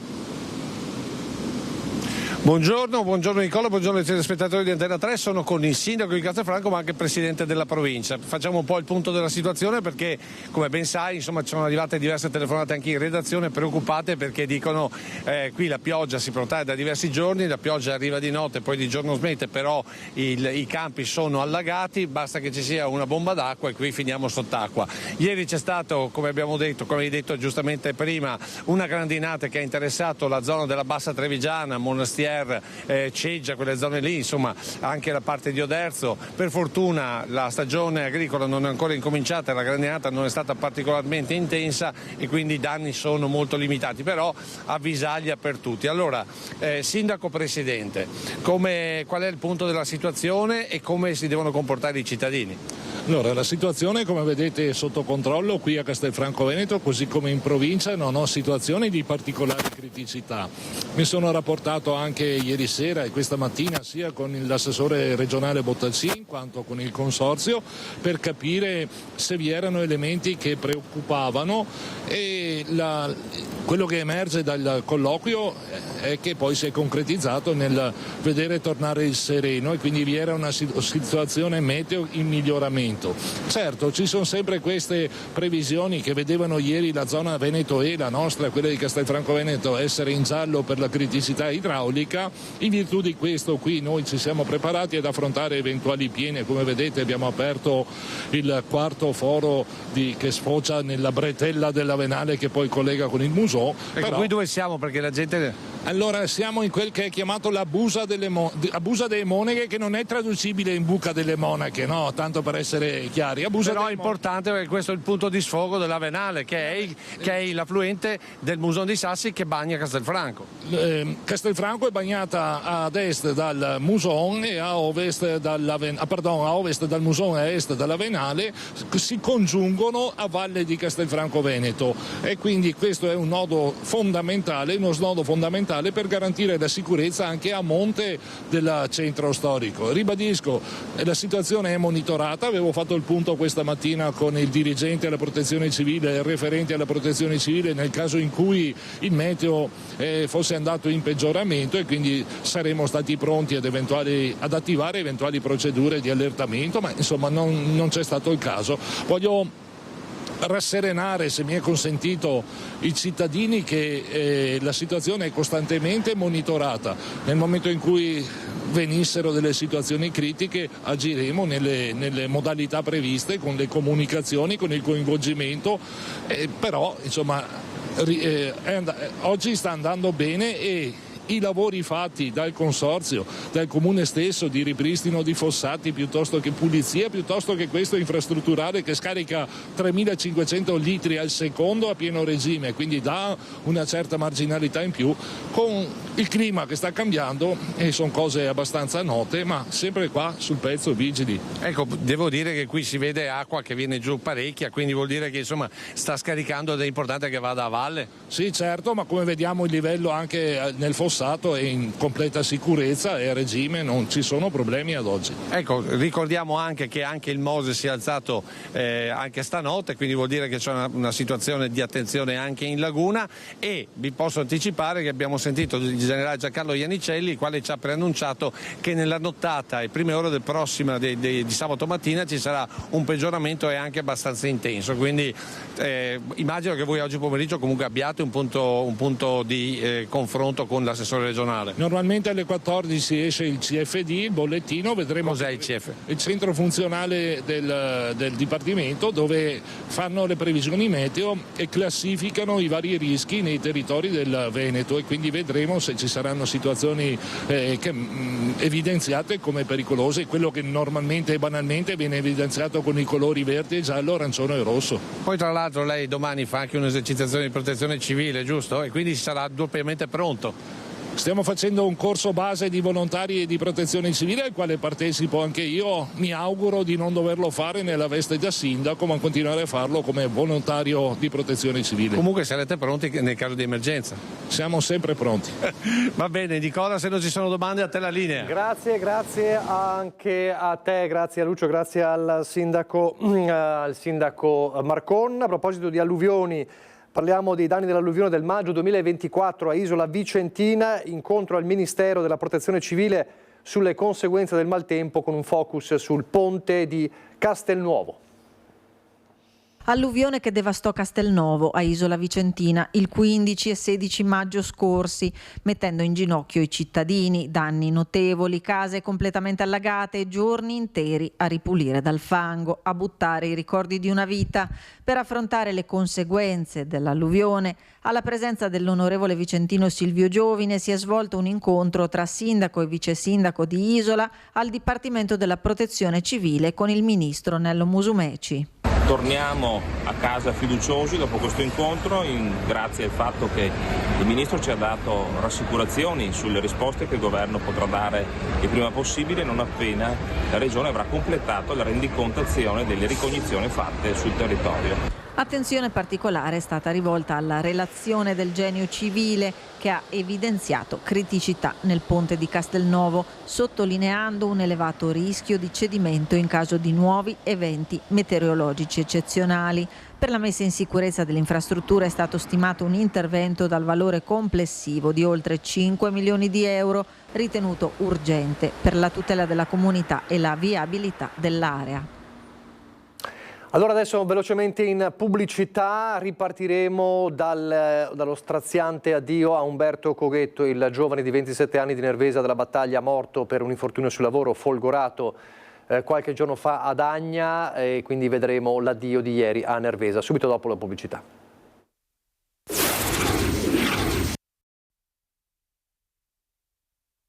Buongiorno Nicola, buongiorno ai telespettatori di Antena 3. Sono con il sindaco di Castelfranco, ma anche il presidente della provincia. Facciamo un po' il punto della situazione, perché come ben sai insomma ci sono arrivate diverse telefonate anche in redazione preoccupate, perché dicono qui la pioggia si protrae da diversi giorni, la pioggia arriva di notte, poi di giorno smette, però i campi sono allagati, basta che ci sia una bomba d'acqua e qui finiamo sott'acqua. Ieri c'è stato, come hai detto giustamente prima, una grandinata che ha interessato la zona della Bassa Trevigiana, Monastier, Ceggia, quelle zone lì, insomma anche la parte di Oderzo. Per fortuna la stagione agricola non è ancora incominciata e la grandinata non è stata particolarmente intensa e quindi i danni sono molto limitati, però avvisaglia per tutti. Allora, sindaco, presidente, qual è il punto della situazione e come si devono comportare i cittadini? Allora, la situazione, come vedete, è sotto controllo qui a Castelfranco Veneto, così come in provincia. Non ho situazioni di particolare criticità. Mi sono rapportato anche ieri sera e questa mattina sia con l'assessore regionale Bottazzin quanto con il consorzio, per capire se vi erano elementi che preoccupavano, e quello che emerge dal colloquio è che poi si è concretizzato nel vedere tornare il sereno, e quindi vi era una situazione meteo in miglioramento. Certo, ci sono sempre queste previsioni che vedevano ieri la zona Veneto e la nostra, quella di Castelfranco Veneto, essere in giallo per la criticità idraulica. In virtù di questo qui noi ci siamo preparati ad affrontare eventuali pieni avviene. Come vedete abbiamo aperto il quarto foro che sfocia nella bretella dell'Avenale che poi collega con il Museo. Ecco, qui dove siamo? Perché la gente... Allora siamo in quel che è chiamato la Busa delle Monache, che non è traducibile in buca delle monache, no? Tanto per essere chiari. Però è importante perché questo è il punto di sfogo dell'Avenale, che è l'affluente del Musone di Sassi che bagna Castelfranco. Castelfranco è bagnata ad est dal Musone e a ovest dal Musone e a est dall'Avenale, si congiungono a valle di Castelfranco Veneto, e quindi questo è un nodo fondamentale, uno snodo fondamentale per garantire la sicurezza anche a monte del centro storico. Ribadisco, la situazione è monitorata, avevo fatto il punto questa mattina con il dirigente alla protezione civile e il referente alla protezione civile nel caso in cui il meteo fosse andato in peggioramento, e quindi saremo stati pronti ad attivare eventuali procedure di allertamento, ma insomma non c'è stato il caso. Voglio rasserenare, se mi è consentito, i cittadini che la situazione è costantemente monitorata. Nel momento in cui venissero delle situazioni critiche agiremo nelle modalità previste, con le comunicazioni, con il coinvolgimento, però insomma oggi sta andando bene, e i lavori fatti dal Consorzio, dal Comune stesso, di ripristino di fossati piuttosto che pulizia, piuttosto che questo infrastrutturale che scarica 3.500 litri al secondo a pieno regime, quindi dà una certa marginalità in più, con il clima che sta cambiando, e sono cose abbastanza note, ma sempre qua sul pezzo, vigili. Ecco, devo dire che qui si vede acqua che viene giù parecchia, quindi vuol dire che insomma sta scaricando, ed è importante che vada a valle. Sì, certo, ma come vediamo il livello anche nel fossato è in completa sicurezza e a regime, non ci sono problemi ad oggi. Ecco, ricordiamo anche che anche il Mose si è alzato anche stanotte, quindi vuol dire che c'è una situazione di attenzione anche in laguna, e vi posso anticipare che abbiamo sentito il generale Giancarlo Iannicelli, il quale ci ha preannunciato che nella nottata e prime ore del prossimo di sabato mattina ci sarà un peggioramento e anche abbastanza intenso, quindi immagino che voi oggi pomeriggio comunque abbiate un punto di confronto con l'assessore regionale. Normalmente alle 14 esce il CFD, il bollettino, vedremo. Cos'è il CF? Il centro funzionale del Dipartimento, dove fanno le previsioni meteo e classificano i vari rischi nei territori del Veneto, e quindi vedremo se ci saranno situazioni evidenziate come pericolose, quello che normalmente e banalmente viene evidenziato con i colori verde, giallo, arancione e rosso. Poi tra l'altro lei domani fa anche un'esercitazione di protezione civile, giusto? E quindi sarà doppiamente pronto. Stiamo facendo un corso base di volontari e di protezione civile, al quale partecipo anche io. Mi auguro di non doverlo fare nella veste da sindaco, ma continuare a farlo come volontario di protezione civile. Comunque sarete pronti nel caso di emergenza? Siamo sempre pronti. Va bene, Nicola, se non ci sono domande a te la linea. Grazie anche a te, grazie a Lucio, grazie al sindaco Marcon. A proposito di alluvioni, parliamo dei danni dell'alluvione del maggio 2024 a Isola Vicentina, incontro al Ministero della Protezione Civile sulle conseguenze del maltempo con un focus sul ponte di Castelnuovo. Alluvione che devastò Castelnuovo a Isola Vicentina il 15 e 16 maggio scorsi, mettendo in ginocchio i cittadini, danni notevoli, case completamente allagate e giorni interi a ripulire dal fango, a buttare i ricordi di una vita. Per affrontare le conseguenze dell'alluvione, alla presenza dell'onorevole vicentino Silvio Giovine, si è svolto un incontro tra sindaco e vice sindaco di Isola al Dipartimento della Protezione Civile con il ministro Nello Musumeci. Torniamo a casa fiduciosi dopo questo incontro, grazie al fatto che il Ministro ci ha dato rassicurazioni sulle risposte che il Governo potrà dare il prima possibile, non appena la Regione avrà completato la rendicontazione delle ricognizioni fatte sul territorio. Attenzione particolare è stata rivolta alla relazione del Genio Civile, che ha evidenziato criticità nel ponte di Castelnuovo, sottolineando un elevato rischio di cedimento in caso di nuovi eventi meteorologici eccezionali. Per la messa in sicurezza dell'infrastruttura è stato stimato un intervento dal valore complessivo di oltre 5 milioni di euro, ritenuto urgente per la tutela della comunità e la viabilità dell'area. Allora adesso velocemente in pubblicità ripartiremo dallo straziante addio a Umberto Coghetto, il giovane di 27 anni di Nervesa della Battaglia, morto per un infortunio sul lavoro folgorato qualche giorno fa ad Agna, e quindi vedremo l'addio di ieri a Nervesa, subito dopo la pubblicità.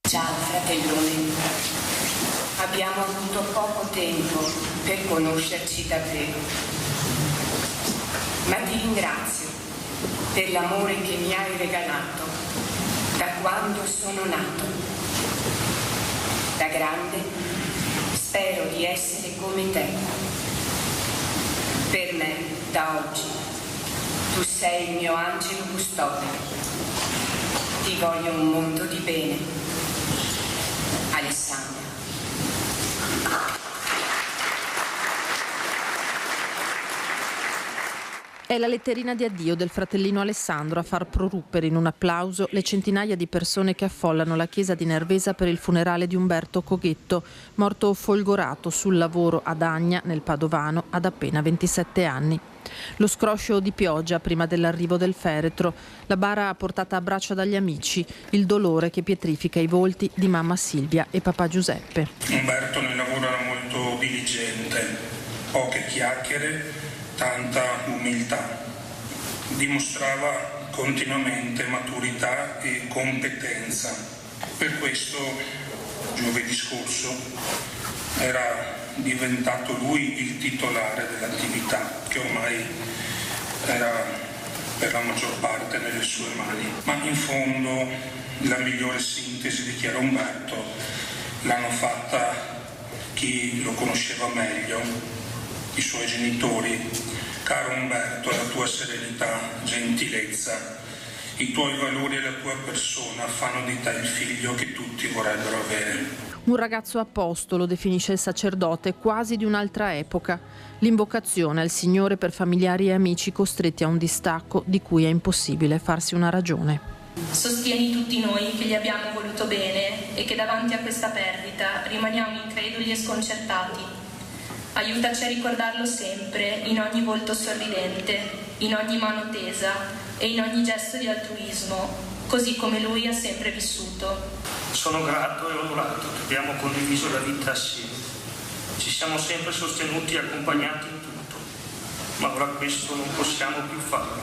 Ciao fratellone, abbiamo avuto poco tempo per conoscerci davvero, ma ti ringrazio per l'amore che mi hai regalato da quando sono nato. Da grande spero di essere come te. Per me, da oggi, tu sei il mio angelo custode. Ti voglio un mondo di bene. Alessandra. È la letterina di addio del fratellino Alessandro a far proruppere in un applauso le centinaia di persone che affollano la chiesa di Nervesa per il funerale di Umberto Coghetto, morto folgorato sul lavoro ad Agna, nel Padovano, ad appena 27 anni. Lo scroscio di pioggia prima dell'arrivo del feretro, la bara portata a braccia dagli amici, il dolore che pietrifica i volti di mamma Silvia e papà Giuseppe. Umberto nel lavoro era molto diligente, poche chiacchiere, tanta umiltà. Dimostrava continuamente maturità e competenza. Per questo giovedì scorso era diventato lui il titolare dell'attività, che ormai era per la maggior parte nelle sue mani. Ma in fondo la migliore sintesi di chi era Umberto l'hanno fatta chi lo conosceva meglio, i suoi genitori. Caro Umberto, la tua serenità, gentilezza, i tuoi valori e la tua persona fanno di te il figlio che tutti vorrebbero avere. Un ragazzo apostolo, definisce il sacerdote, quasi di un'altra epoca. L'invocazione al Signore per familiari e amici costretti a un distacco di cui è impossibile farsi una ragione. Sostieni tutti noi che gli abbiamo voluto bene e che davanti a questa perdita rimaniamo increduli e sconcertati. Aiutaci a ricordarlo sempre, in ogni volto sorridente, in ogni mano tesa e in ogni gesto di altruismo, così come lui ha sempre vissuto. Sono grato e onorato che abbiamo condiviso la vita assieme. Ci siamo sempre sostenuti e accompagnati in tutto, ma ora questo non possiamo più farlo.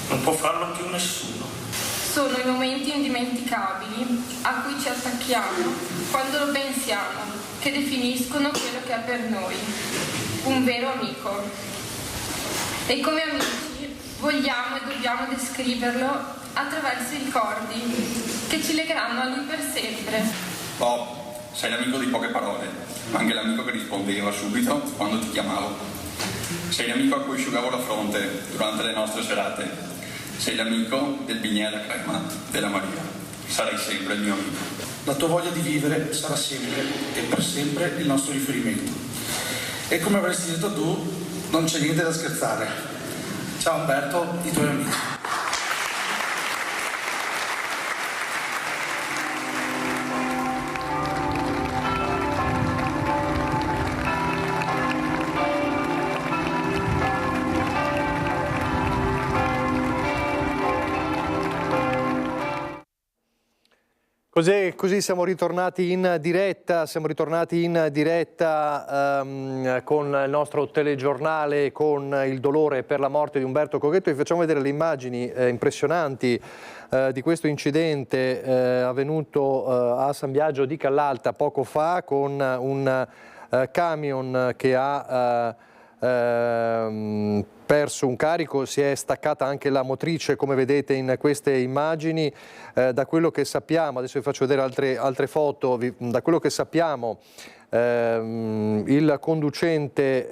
Non può farlo più nessuno. Sono i momenti indimenticabili a cui ci attacchiamo quando lo pensiamo, che definiscono quello che è per noi, un vero amico. E come amici vogliamo e dobbiamo descriverlo attraverso i ricordi che ci legheranno a lui per sempre. Bob, sei l'amico di poche parole, ma anche l'amico che rispondeva subito quando ti chiamavo. Sei l'amico a cui asciugavo la fronte durante le nostre serate. Sei l'amico del bignè alla crema della Maria. Sarai sempre il mio amico. La tua voglia di vivere sarà sempre e per sempre il nostro riferimento. E come avresti detto tu, non c'è niente da scherzare. Ciao Umberto, i tuoi amici. Così siamo ritornati in diretta, con il nostro telegiornale, con il dolore per la morte di Umberto Coghetto. Vi facciamo vedere le immagini impressionanti di questo incidente avvenuto a San Biagio di Callalta poco fa, con un camion che ha perso un carico, si è staccata anche la motrice, come vedete in queste immagini. Da quello che sappiamo, adesso vi faccio vedere altre foto, da quello che sappiamo il conducente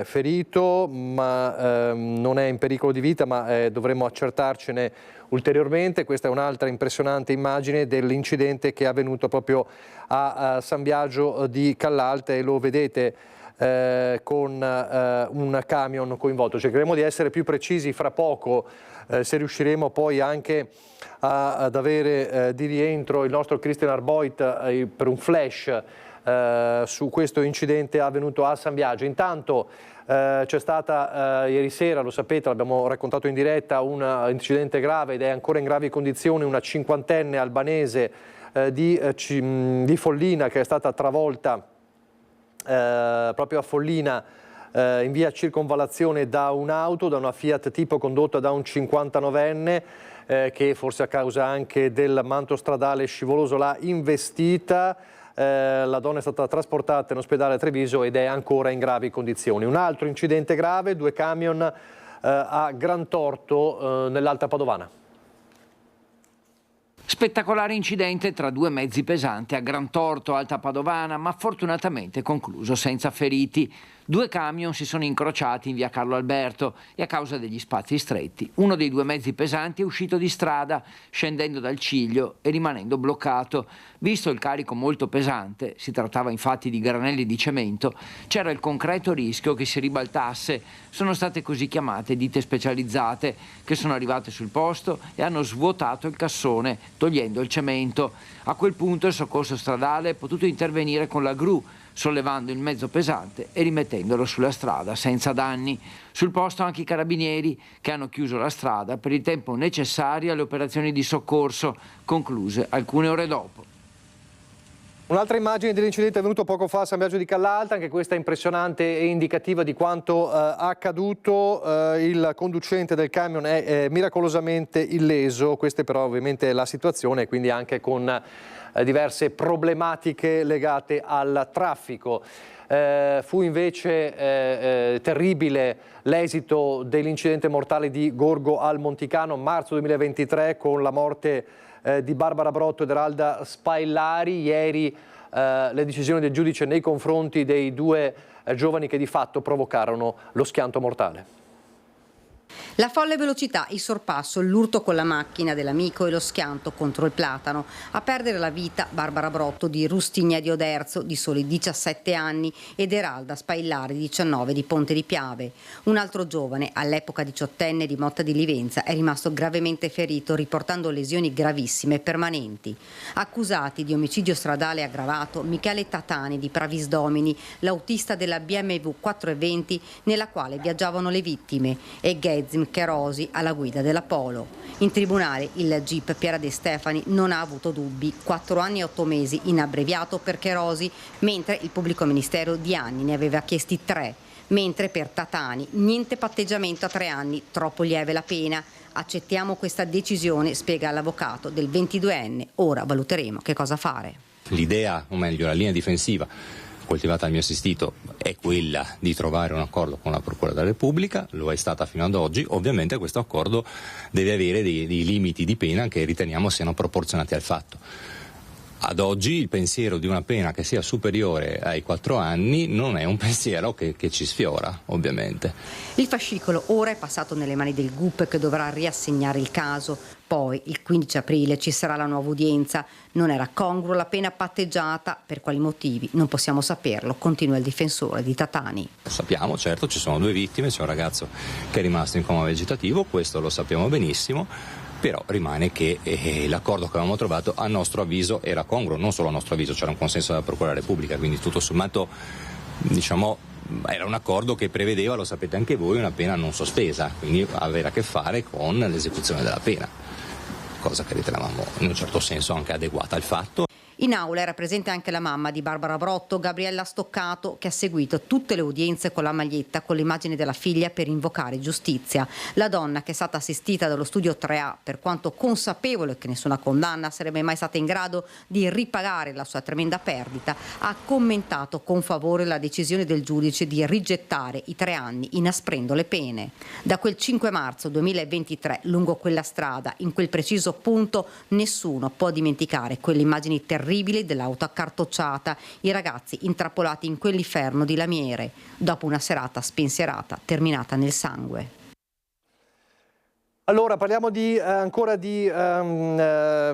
ferito, ma non è in pericolo di vita, ma dovremo accertarcene ulteriormente. Questa è un'altra impressionante immagine dell'incidente che è avvenuto proprio a San Biagio di Callalta, e lo vedete con un camion coinvolto. Cercheremo di essere più precisi fra poco, se riusciremo poi anche ad avere di rientro il nostro Christian Arboit per un flash su questo incidente avvenuto a San Biagio. Intanto c'è stata ieri sera, lo sapete, l'abbiamo raccontato in diretta, un incidente grave ed è ancora in gravi condizioni, una cinquantenne albanese di Follina, che è stata travolta proprio a Follina in via Circonvallazione da un'auto, da una Fiat Tipo condotta da un 59enne che forse a causa anche del manto stradale scivoloso l'ha investita. La donna è stata trasportata in ospedale a Treviso ed è ancora in gravi condizioni. Un altro incidente grave, 2 camion a Grantorto nell'Alta Padovana. Spettacolare incidente tra 2 mezzi pesanti a Grantorto, Alta Padovana, ma fortunatamente concluso senza feriti. 2 camion si sono incrociati in via Carlo Alberto e a causa degli spazi stretti uno dei 2 mezzi pesanti è uscito di strada, scendendo dal ciglio e rimanendo bloccato. Visto il carico molto pesante, si trattava infatti di granelli di cemento, c'era il concreto rischio che si ribaltasse. Sono state così chiamate ditte specializzate che sono arrivate sul posto e hanno svuotato il cassone, togliendo il cemento. A quel punto il soccorso stradale è potuto intervenire con la gru, sollevando il mezzo pesante e rimettendolo sulla strada senza danni. Sul posto anche i carabinieri, che hanno chiuso la strada per il tempo necessario alle operazioni di soccorso, concluse alcune ore dopo. Un'altra immagine dell'incidente avvenuto poco fa a San Biagio di Callalta, anche questa è impressionante e indicativa di quanto accaduto. Il conducente del camion è miracolosamente illeso, questa è però ovviamente la situazione, quindi anche con diverse problematiche legate al traffico. Fu invece terribile l'esito dell'incidente mortale di Gorgo al Monticano, marzo 2023, con la morte di Barbara Brotto ed Eralda Spaillari. Ieri le decisioni del giudice nei confronti dei 2 giovani che di fatto provocarono lo schianto mortale. La folle velocità, il sorpasso, l'urto con la macchina dell'amico e lo schianto contro il platano. A perdere la vita Barbara Brotto di Rustigna di Oderzo, di soli 17 anni, ed Eralda Spaillari, di 19, di Ponte di Piave. Un altro giovane, all'epoca 18enne, di Motta di Livenza, è rimasto gravemente ferito, riportando lesioni gravissime e permanenti. Accusati di omicidio stradale aggravato, Michele Tatani di Pravis Domini, l'autista della BMW 420 nella quale viaggiavano le vittime, e Ghezim Cherosi alla guida della Polo. In tribunale il GIP Piera De Stefani non ha avuto dubbi, 4 anni e 8 mesi in abbreviato per Cherosi, mentre il pubblico ministero di anni ne aveva chiesti 3, mentre per Tatani niente patteggiamento a 3 anni, troppo lieve la pena. Accettiamo questa decisione, spiega l'avvocato del 22enne, ora valuteremo che cosa fare. L'idea, o meglio la linea difensiva coltivata al mio assistito è quella di trovare un accordo con la Procura della Repubblica, lo è stata fino ad oggi. Ovviamente questo accordo deve avere dei limiti di pena che riteniamo siano proporzionati al fatto. Ad oggi il pensiero di una pena che sia superiore ai 4 anni non è un pensiero che ci sfiora, ovviamente. Il fascicolo ora è passato nelle mani del GUP, che dovrà riassegnare il caso. Poi, il 15 aprile, ci sarà la nuova udienza. Non era congrua la pena patteggiata. Per quali motivi? Non possiamo saperlo, continua il difensore di Tatani. Lo sappiamo, certo, ci sono 2 vittime, c'è un ragazzo che è rimasto in coma vegetativo, questo lo sappiamo benissimo. Però rimane che l'accordo che avevamo trovato a nostro avviso era congruo, non solo a nostro avviso, c'era un consenso della Procura della Repubblica, quindi tutto sommato diciamo era un accordo che prevedeva, lo sapete anche voi, una pena non sospesa, quindi avere a che fare con l'esecuzione della pena, cosa che ritenevamo in un certo senso anche adeguata al fatto. In aula era presente anche la mamma di Barbara Brotto, Gabriella Stoccato, che ha seguito tutte le udienze con la maglietta con l'immagine della figlia per invocare giustizia. La donna, che è stata assistita dallo studio 3A, per quanto consapevole che nessuna condanna sarebbe mai stata in grado di ripagare la sua tremenda perdita, ha commentato con favore la decisione del giudice di rigettare i 3 anni, inasprendo le pene. Da quel 5 marzo 2023, lungo quella strada, in quel preciso punto, nessuno può dimenticare quelle immagini terribili dell'auto accartocciata, i ragazzi intrappolati in quell'inferno di lamiere, dopo una serata spensierata terminata nel sangue. Allora parliamo ancora di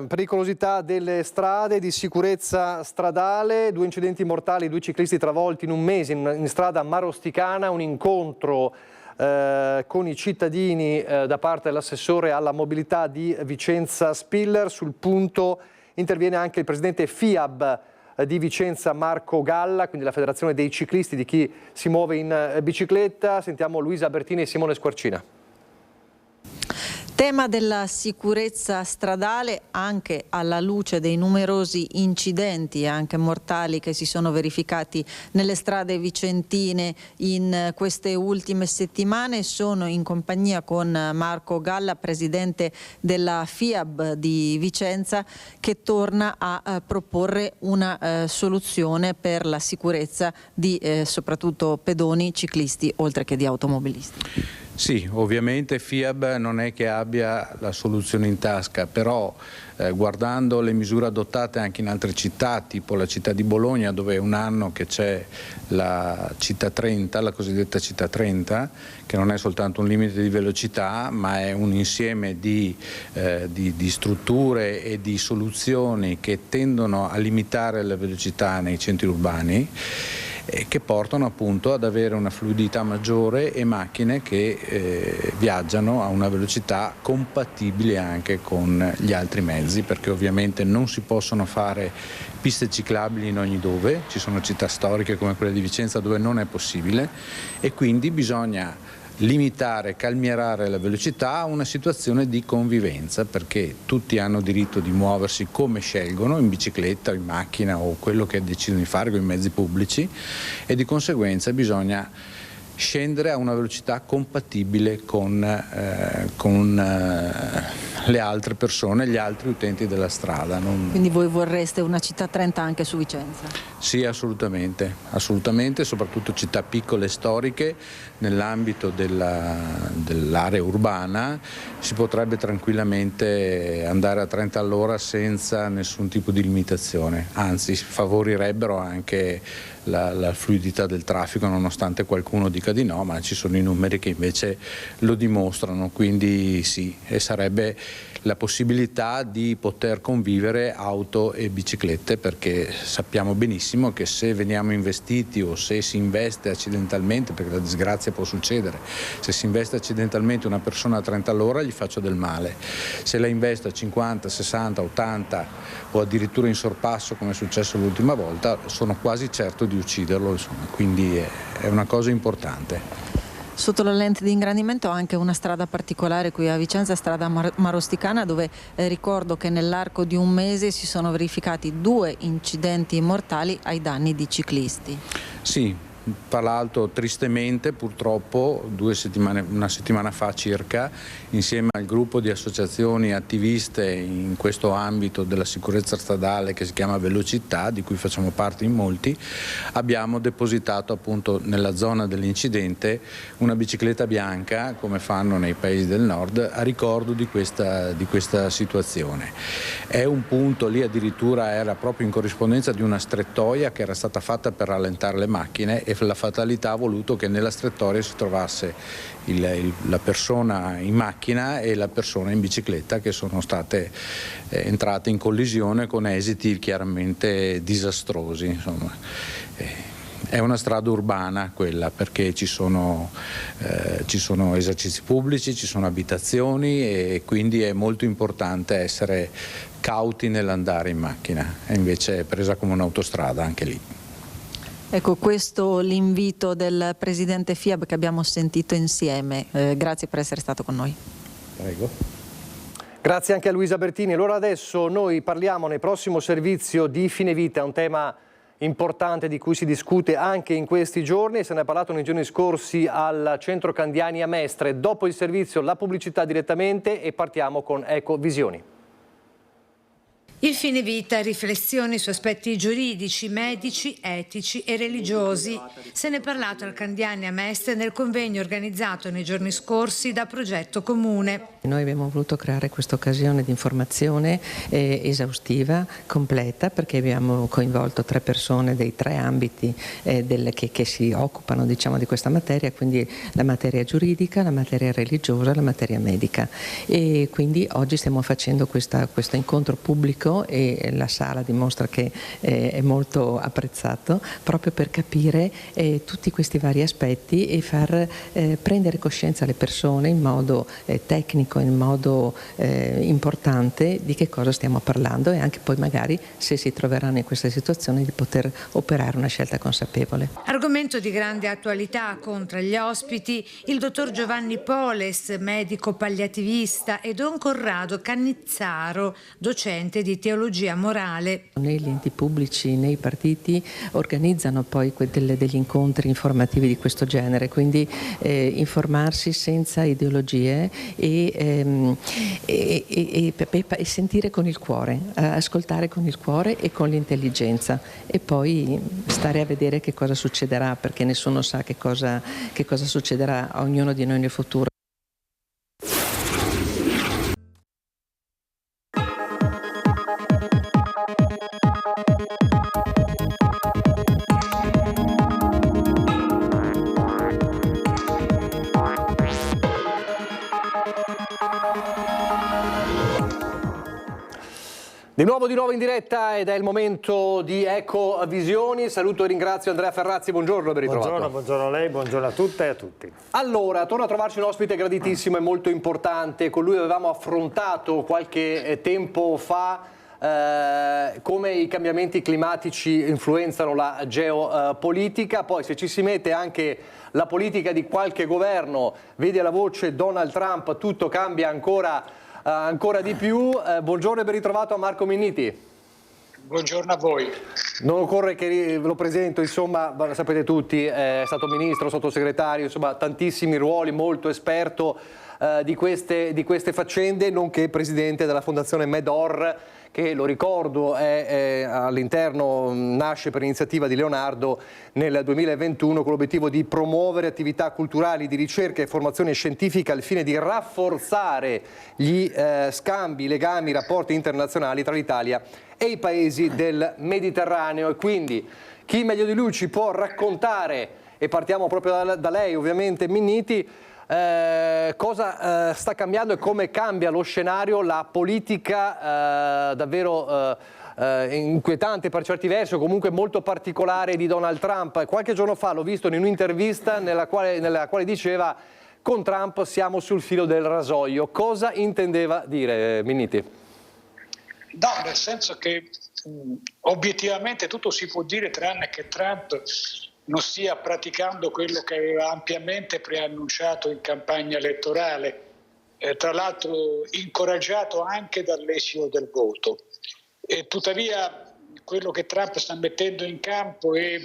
pericolosità delle strade, di sicurezza stradale. 2 incidenti mortali, 2 ciclisti travolti in un mese in strada marosticana, un incontro con i cittadini da parte dell'assessore alla mobilità di Vicenza Spiller. Sul punto interviene anche il presidente FIAB di Vicenza, Marco Galla, quindi la federazione dei ciclisti, di chi si muove in bicicletta. Sentiamo Luisa Bertini e Simone Squarcina. Tema della sicurezza stradale anche alla luce dei numerosi incidenti anche mortali che si sono verificati nelle strade vicentine in queste ultime settimane. Sono in compagnia con Marco Galla, presidente della FIAB di Vicenza, che torna a proporre una soluzione per la sicurezza di soprattutto pedoni, ciclisti oltre che di automobilisti. Sì, ovviamente FIAB non è che abbia la soluzione in tasca, però guardando le misure adottate anche in altre città, tipo la città di Bologna, dove è un anno che c'è la città 30, la cosiddetta città 30, che non è soltanto un limite di velocità, ma è un insieme di strutture e di soluzioni che tendono a limitare la velocità nei centri urbani, che portano appunto ad avere una fluidità maggiore e macchine che viaggiano a una velocità compatibile anche con gli altri mezzi, perché ovviamente non si possono fare piste ciclabili in ogni dove, ci sono città storiche come quella di Vicenza dove non è possibile, e quindi bisogna limitare, calmierare la velocità a una situazione di convivenza, perché tutti hanno diritto di muoversi come scelgono, in bicicletta, in macchina o quello che decidono di fare con i mezzi pubblici, e di conseguenza bisogna scendere a una velocità compatibile con le altre persone, gli altri utenti della strada. Quindi voi vorreste una città 30 anche su Vicenza? Sì, assolutamente, soprattutto città piccole e storiche. Nell'ambito dell'area urbana si potrebbe tranquillamente andare a 30 all'ora senza nessun tipo di limitazione, anzi favorirebbero anche la fluidità del traffico, nonostante qualcuno dica di no, ma ci sono i numeri che invece lo dimostrano, quindi sì, e sarebbe la possibilità di poter convivere auto e biciclette, perché sappiamo benissimo che se veniamo investiti o se si investe accidentalmente, perché la disgrazia può succedere, se si investe accidentalmente una persona a 30 all'ora gli faccio del male, se la investo a 50, 60, 80 o addirittura in sorpasso come è successo l'ultima volta, sono quasi certo di ucciderlo, insomma, quindi è una cosa importante. Sotto la lente di ingrandimento anche una strada particolare qui a Vicenza, strada Marosticana, dove ricordo che nell'arco di un mese si sono verificati 2 incidenti mortali ai danni di ciclisti. Sì, tra l'altro tristemente purtroppo una settimana fa circa, insieme al gruppo di associazioni attiviste in questo ambito della sicurezza stradale che si chiama Velocità, di cui facciamo parte in molti, abbiamo depositato appunto nella zona dell'incidente una bicicletta bianca, come fanno nei paesi del nord, a ricordo di questa situazione. È un punto, lì addirittura era proprio in corrispondenza di una strettoia che era stata fatta per rallentare le macchine, e la fatalità ha voluto che nella strettoia si trovasse la persona in macchina e la persona in bicicletta, che sono state entrate in collisione con esiti chiaramente disastrosi. Insomma. È una strada urbana quella, perché ci sono esercizi pubblici, ci sono abitazioni, e quindi è molto importante essere cauti nell'andare in macchina, e invece è presa come un'autostrada anche lì. Ecco, questo l'invito del presidente FIAB che abbiamo sentito insieme. Grazie per essere stato con noi. Prego. Grazie anche a Luisa Bertini. Allora adesso noi parliamo nel prossimo servizio di fine vita, un tema importante di cui si discute anche in questi giorni, se ne è parlato nei giorni scorsi al Centro Candiani a Mestre. Dopo il servizio la pubblicità direttamente e partiamo con Ecovisioni. Il fine vita, riflessioni su aspetti giuridici, medici, etici e religiosi. Se ne è parlato al Candiani a Mestre nel convegno organizzato nei giorni scorsi da Progetto Comune. Noi abbiamo voluto creare questa occasione di informazione esaustiva, completa, perché abbiamo coinvolto 3 persone dei 3 ambiti che si occupano, diciamo, di questa materia, quindi la materia giuridica, la materia religiosa e la materia medica. E quindi oggi stiamo facendo questo incontro pubblico molto, e la sala dimostra che è molto apprezzato, proprio per capire tutti questi vari aspetti e far prendere coscienza alle persone in modo tecnico, in modo importante di che cosa stiamo parlando, e anche poi magari, se si troveranno in questa situazione, di poter operare una scelta consapevole. Argomento di grande attualità con tra gli ospiti il dottor Giovanni Poles, medico palliativista, e don Corrado Cannizzaro, docente di teologia morale. Negli enti pubblici, nei partiti organizzano poi degli incontri informativi di questo genere, quindi informarsi senza ideologie e sentire con il cuore, ascoltare con il cuore e con l'intelligenza, e poi stare a vedere che cosa succederà, perché nessuno sa che cosa succederà a ognuno di noi nel futuro. Di nuovo in diretta, ed è il momento di Ecovisioni. Saluto e ringrazio Andrea Ferrazzi, buongiorno, ben ritrovato. Buongiorno a lei, buongiorno a tutte e a tutti. Allora, torna a trovarci un ospite graditissimo e molto importante. Con lui avevamo affrontato qualche tempo fa come i cambiamenti climatici influenzano la geopolitica. Poi, se ci si mette anche la politica di qualche governo, vedi la voce Donald Trump, tutto cambia ancora di più. Buongiorno e ben ritrovato a Marco Minniti. Buongiorno a voi. Non occorre che ve lo presento, insomma, sapete tutti, è stato ministro, sottosegretario, insomma tantissimi ruoli, molto esperto di queste faccende, nonché presidente della fondazione Medor, che, lo ricordo, all'interno, nasce per iniziativa di Leonardo nel 2021 con l'obiettivo di promuovere attività culturali, di ricerca e formazione scientifica al fine di rafforzare gli scambi, i legami, i rapporti internazionali tra l'Italia e i paesi del Mediterraneo. E quindi chi meglio di lui ci può raccontare, e partiamo proprio da lei ovviamente, Minniti, cosa sta cambiando e come cambia lo scenario, la politica davvero inquietante per certi versi, o comunque molto particolare, di Donald Trump. Qualche giorno fa l'ho visto in un'intervista nella quale diceva: con Trump siamo sul filo del rasoio. Cosa intendeva dire, Minniti? No, nel senso che obiettivamente tutto si può dire tranne che Trump non stia praticando quello che aveva ampiamente preannunciato in campagna elettorale, tra l'altro incoraggiato anche dall'esito del voto. Tuttavia quello che Trump sta mettendo in campo è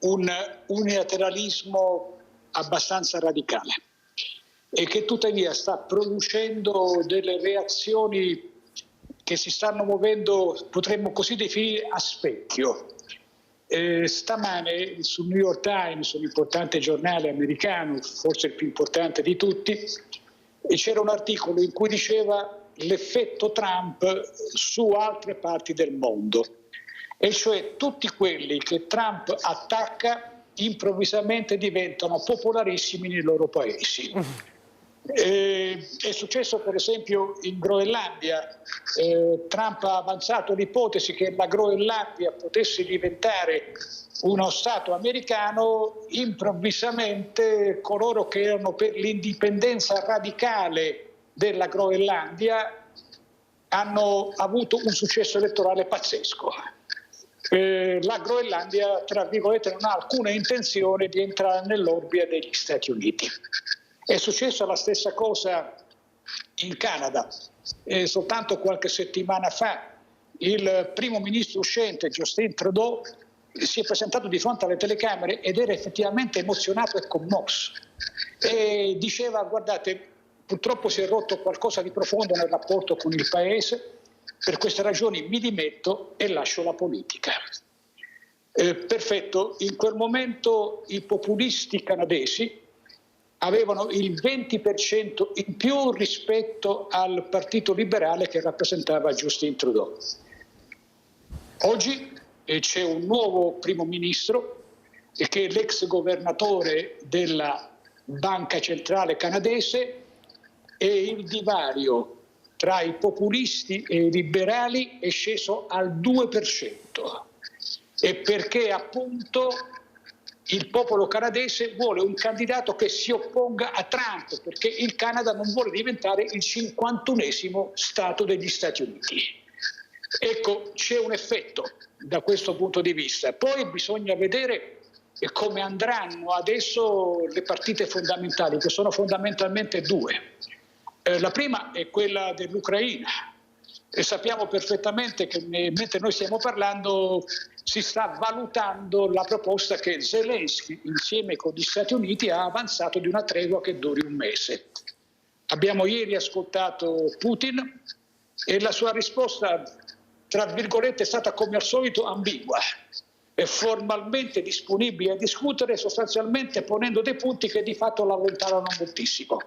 un unilateralismo abbastanza radicale, e che tuttavia sta producendo delle reazioni che si stanno muovendo, potremmo così definire, a specchio. Stamane sul New York Times, un importante giornale americano, forse il più importante di tutti, c'era un articolo in cui diceva l'effetto Trump su altre parti del mondo, e cioè tutti quelli che Trump attacca improvvisamente diventano popolarissimi nei loro paesi. È successo per esempio in Groenlandia. Trump ha avanzato l'ipotesi che la Groenlandia potesse diventare uno Stato americano. Improvvisamente coloro che erano per l'indipendenza radicale della Groenlandia hanno avuto un successo elettorale pazzesco. La Groenlandia, tra virgolette, non ha alcuna intenzione di entrare nell'orbita degli Stati Uniti. È successa la stessa cosa in Canada. Soltanto qualche settimana fa il primo ministro uscente, Justin Trudeau, si è presentato di fronte alle telecamere ed era effettivamente emozionato e commosso. E diceva: guardate, purtroppo si è rotto qualcosa di profondo nel rapporto con il paese, per queste ragioni mi dimetto e lascio la politica. Perfetto, in quel momento i populisti canadesi avevano il 20% in più rispetto al Partito Liberale che rappresentava Justin Trudeau. Oggi c'è un nuovo primo ministro che è l'ex governatore della Banca Centrale Canadese, e il divario tra i populisti e i liberali è sceso al 2%, e perché appunto il popolo canadese vuole un candidato che si opponga a Trump, perché il Canada non vuole diventare il 51esimo Stato degli Stati Uniti. Ecco, c'è un effetto da questo punto di vista. Poi bisogna vedere come andranno adesso le partite fondamentali, che sono fondamentalmente due. La prima è quella dell'Ucraina, e sappiamo perfettamente che mentre noi stiamo parlando si sta valutando la proposta che Zelensky insieme con gli Stati Uniti ha avanzato di una tregua che duri un mese. Abbiamo ieri ascoltato Putin e la sua risposta, tra virgolette, è stata come al solito ambigua. È formalmente disponibile a discutere, sostanzialmente ponendo dei punti che di fatto la allontanano moltissimo.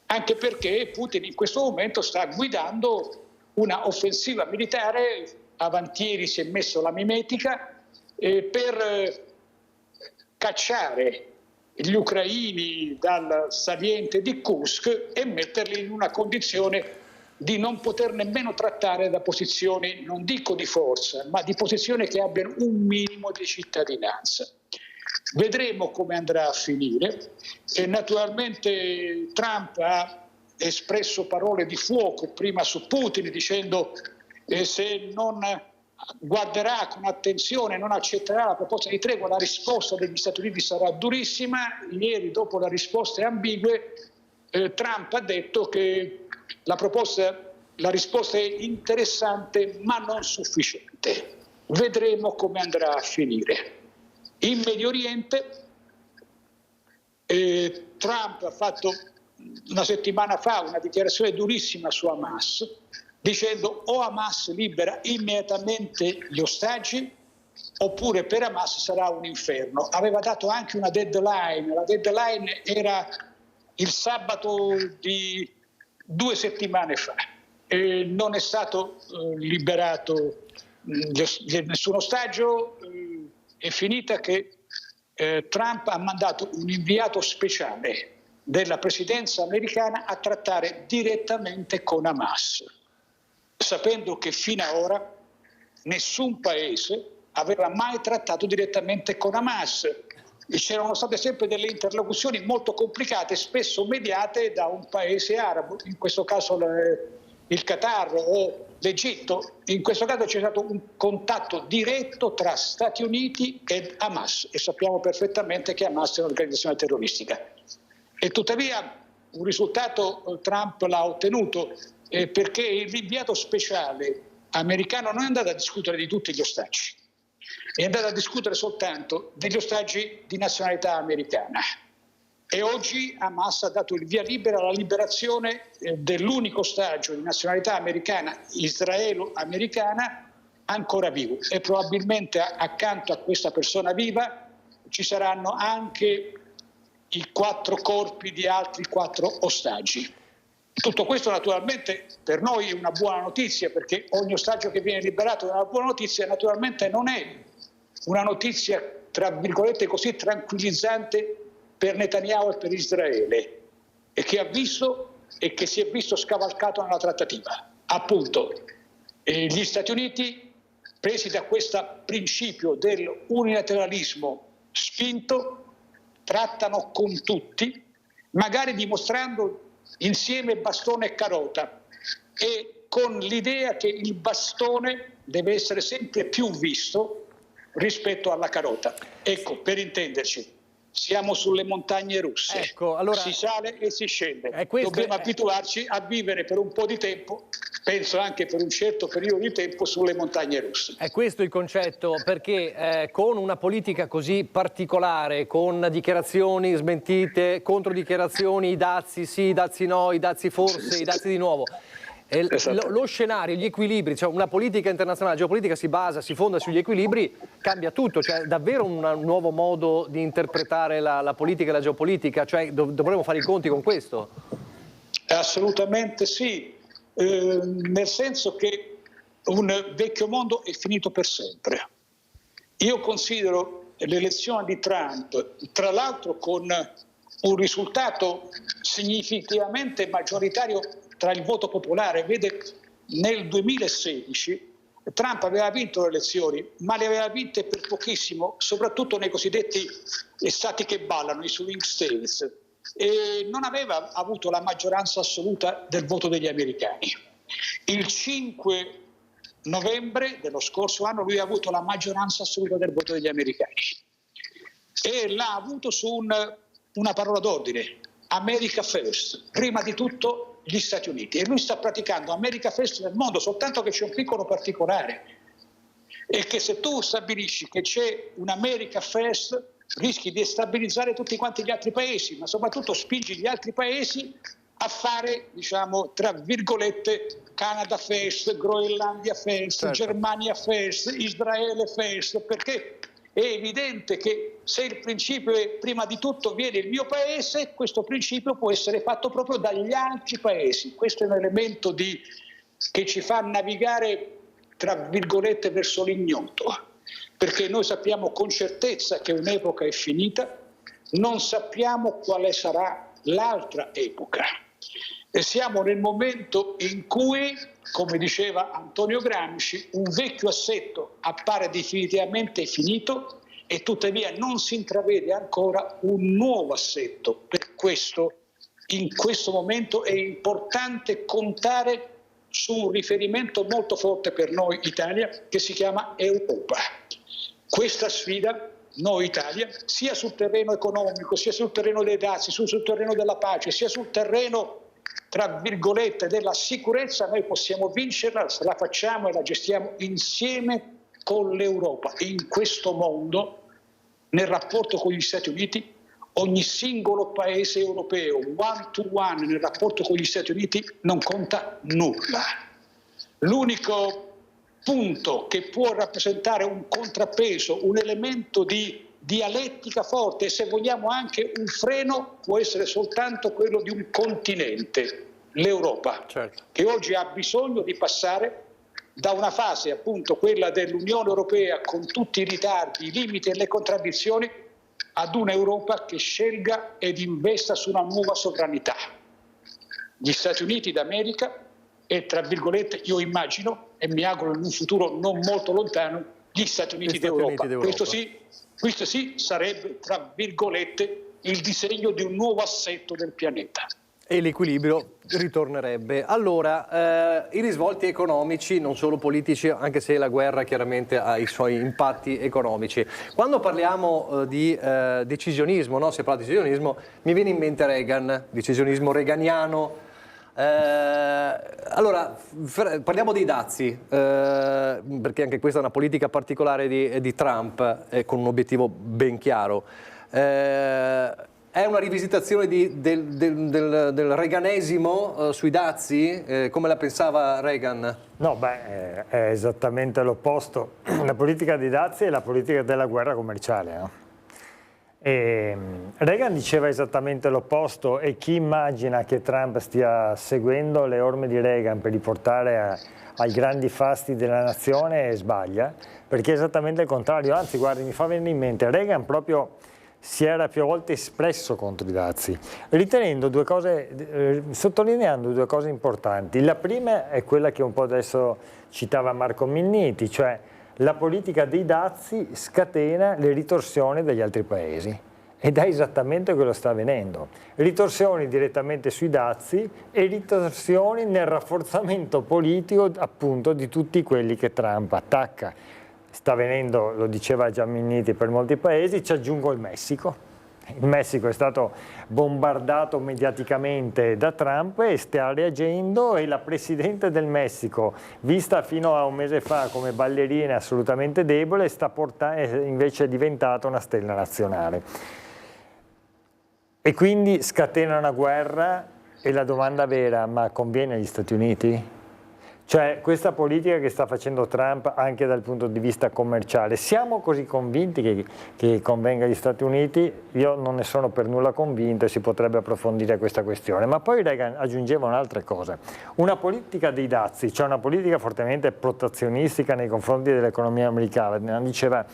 Anche perché Putin in questo momento sta guidando una offensiva militare, avanti ieri si è messo la mimetica, per cacciare gli ucraini dal saliente di Kursk e metterli in una condizione di non poter nemmeno trattare da posizioni, non dico di forza, ma di posizioni che abbiano un minimo di cittadinanza. Vedremo come andrà a finire. E naturalmente Trump ha espresso parole di fuoco prima su Putin, dicendo se non guarderà con attenzione, non accetterà la proposta di tregua, la risposta degli Stati Uniti sarà durissima. Ieri, dopo le risposte ambigue, Trump ha detto che la risposta è interessante ma non sufficiente. Vedremo come andrà a finire. In Medio Oriente Trump ha fatto una settimana fa una dichiarazione durissima su Hamas, dicendo o Hamas libera immediatamente gli ostaggi oppure per Hamas sarà un inferno. Aveva dato anche una deadline, la deadline era il sabato di 2 settimane fa. Non è stato liberato nessun ostaggio, è finita che Trump ha mandato un inviato speciale della presidenza americana a trattare direttamente con Hamas, sapendo che fino ad ora nessun paese aveva mai trattato direttamente con Hamas. E c'erano state sempre delle interlocuzioni molto complicate, spesso mediate da un paese arabo, in questo caso il Qatar o l'Egitto. In questo caso c'è stato un contatto diretto tra Stati Uniti e Hamas, e sappiamo perfettamente che Hamas è un'organizzazione terroristica. E tuttavia un risultato Trump l'ha ottenuto, perché l'inviato speciale americano non è andato a discutere di tutti gli ostaggi, è andato a discutere soltanto degli ostaggi di nazionalità americana. E oggi Hamas ha dato il via libera alla liberazione dell'unico ostaggio di nazionalità americana, israelo-americana, ancora vivo. E probabilmente accanto a questa persona viva ci saranno anche i 4 corpi di altri 4 ostaggi. Tutto questo naturalmente per noi è una buona notizia, perché ogni ostaggio che viene liberato è una buona notizia. Naturalmente non è una notizia, tra virgolette, così tranquillizzante per Netanyahu e per Israele, e che ha visto e che si è visto scavalcato nella trattativa. Appunto, gli Stati Uniti, presi da questo principio dell'unilateralismo spinto, trattano con tutti, magari dimostrando insieme bastone e carota, e con l'idea che il bastone deve essere sempre più visto rispetto alla carota. Ecco, per intenderci, siamo sulle montagne russe, ecco, allora, si sale e si scende, dobbiamo abituarci a vivere per un po' di tempo, penso anche per un certo periodo di tempo, sulle montagne russe. È questo il concetto, perché con una politica così particolare, con dichiarazioni smentite, controdichiarazioni, i dazi sì, i dazi no, i dazi forse, i dazi di nuovo, lo scenario, gli equilibri, cioè una politica internazionale, la geopolitica si fonda sugli equilibri, cambia tutto, cioè davvero un nuovo modo di interpretare la politica e la geopolitica, cioè dovremmo fare i conti con questo? Assolutamente sì, nel senso che un vecchio mondo è finito per sempre. Io considero l'elezione di Trump, tra l'altro con un risultato significativamente maggioritario tra il voto popolare. Vede, nel 2016 Trump aveva vinto le elezioni, ma le aveva vinte per pochissimo, soprattutto nei cosiddetti stati che ballano, i swing states, e non aveva avuto la maggioranza assoluta del voto degli americani. Il 5 novembre dello scorso anno lui ha avuto la maggioranza assoluta del voto degli americani e l'ha avuto su una parola d'ordine: America First, prima di tutto gli Stati Uniti, e lui sta praticando America First nel mondo, soltanto che c'è un piccolo particolare, è che se tu stabilisci che c'è un America First rischi di destabilizzare tutti quanti gli altri paesi, ma soprattutto spingi gli altri paesi a fare, diciamo, tra virgolette, Canada First, Groenlandia First, certo, Germania First, Israele First, perché è evidente che se il principio è prima di tutto viene il mio paese, questo principio può essere fatto proprio dagli altri paesi. Questo è un elemento che ci fa navigare, tra virgolette, verso l'ignoto, perché noi sappiamo con certezza che un'epoca è finita, non sappiamo quale sarà l'altra epoca. E siamo nel momento in cui, come diceva Antonio Gramsci, un vecchio assetto appare definitivamente finito e tuttavia non si intravede ancora un nuovo assetto. Per questo, in questo momento è importante contare su un riferimento molto forte per noi Italia, che si chiama Europa. Questa sfida, noi Italia, sia sul terreno economico, sia sul terreno dei dazi, sul terreno della pace, sia sul terreno, tra virgolette, della sicurezza, noi possiamo vincerla se la facciamo e la gestiamo insieme con l'Europa. In questo mondo, nel rapporto con gli Stati Uniti, ogni singolo paese europeo, one to one, nel rapporto con gli Stati Uniti, non conta nulla. L'unico punto che può rappresentare un contrappeso, un elemento di dialettica forte e, se vogliamo, anche un freno, può essere soltanto quello di un continente, l'Europa, certo, che oggi ha bisogno di passare da una fase, appunto quella dell'Unione Europea con tutti i ritardi, i limiti e le contraddizioni, ad un'Europa che scelga ed investa su una nuova sovranità. Gli Stati Uniti d'America e, tra virgolette, io immagino e mi auguro in un futuro non molto lontano, gli Stati Uniti d'Europa. Questo sì sarebbe, tra virgolette, il disegno di un nuovo assetto del pianeta. E l'equilibrio ritornerebbe. Allora, i risvolti economici, non solo politici, anche se la guerra chiaramente ha i suoi impatti economici. Quando parliamo di decisionismo, no? Si parla di decisionismo, mi viene in mente Reagan, decisionismo reaganiano. Allora, parliamo dei dazi, perché anche questa è una politica particolare di Trump, con un obiettivo ben chiaro. È una rivisitazione del reaganesimo sui dazi, come la pensava Reagan? No, è esattamente l'opposto. La politica dei dazi è la politica della guerra commerciale, no? E Reagan diceva esattamente l'opposto, e chi immagina che Trump stia seguendo le orme di Reagan per riportare ai grandi fasti della nazione sbaglia, perché è esattamente il contrario. Anzi, guardi, mi fa venire in mente, Reagan proprio si era più volte espresso contro i dazi, sottolineando due cose importanti. La prima è quella che un po' adesso citava Marco Minniti, cioè la politica dei dazi scatena le ritorsioni degli altri paesi, ed è esattamente quello che sta avvenendo. Ritorsioni direttamente sui dazi e ritorsioni nel rafforzamento politico, appunto, di tutti quelli che Trump attacca. Sta avvenendo, lo diceva già Minniti, per molti paesi. Ci aggiungo il Messico. Il Messico è stato bombardato mediaticamente da Trump e sta reagendo, e la Presidente del Messico, vista fino a un mese fa come ballerina assolutamente debole, invece è diventata una stella nazionale. E quindi scatena una guerra, e la domanda vera: ma conviene agli Stati Uniti? Cioè, questa politica che sta facendo Trump anche dal punto di vista commerciale, siamo così convinti che convenga agli Stati Uniti? Io non ne sono per nulla convinto, e si potrebbe approfondire questa questione. Ma poi Reagan aggiungeva un'altra cosa: una politica dei dazi, cioè una politica fortemente protezionistica nei confronti dell'economia americana. Diceva,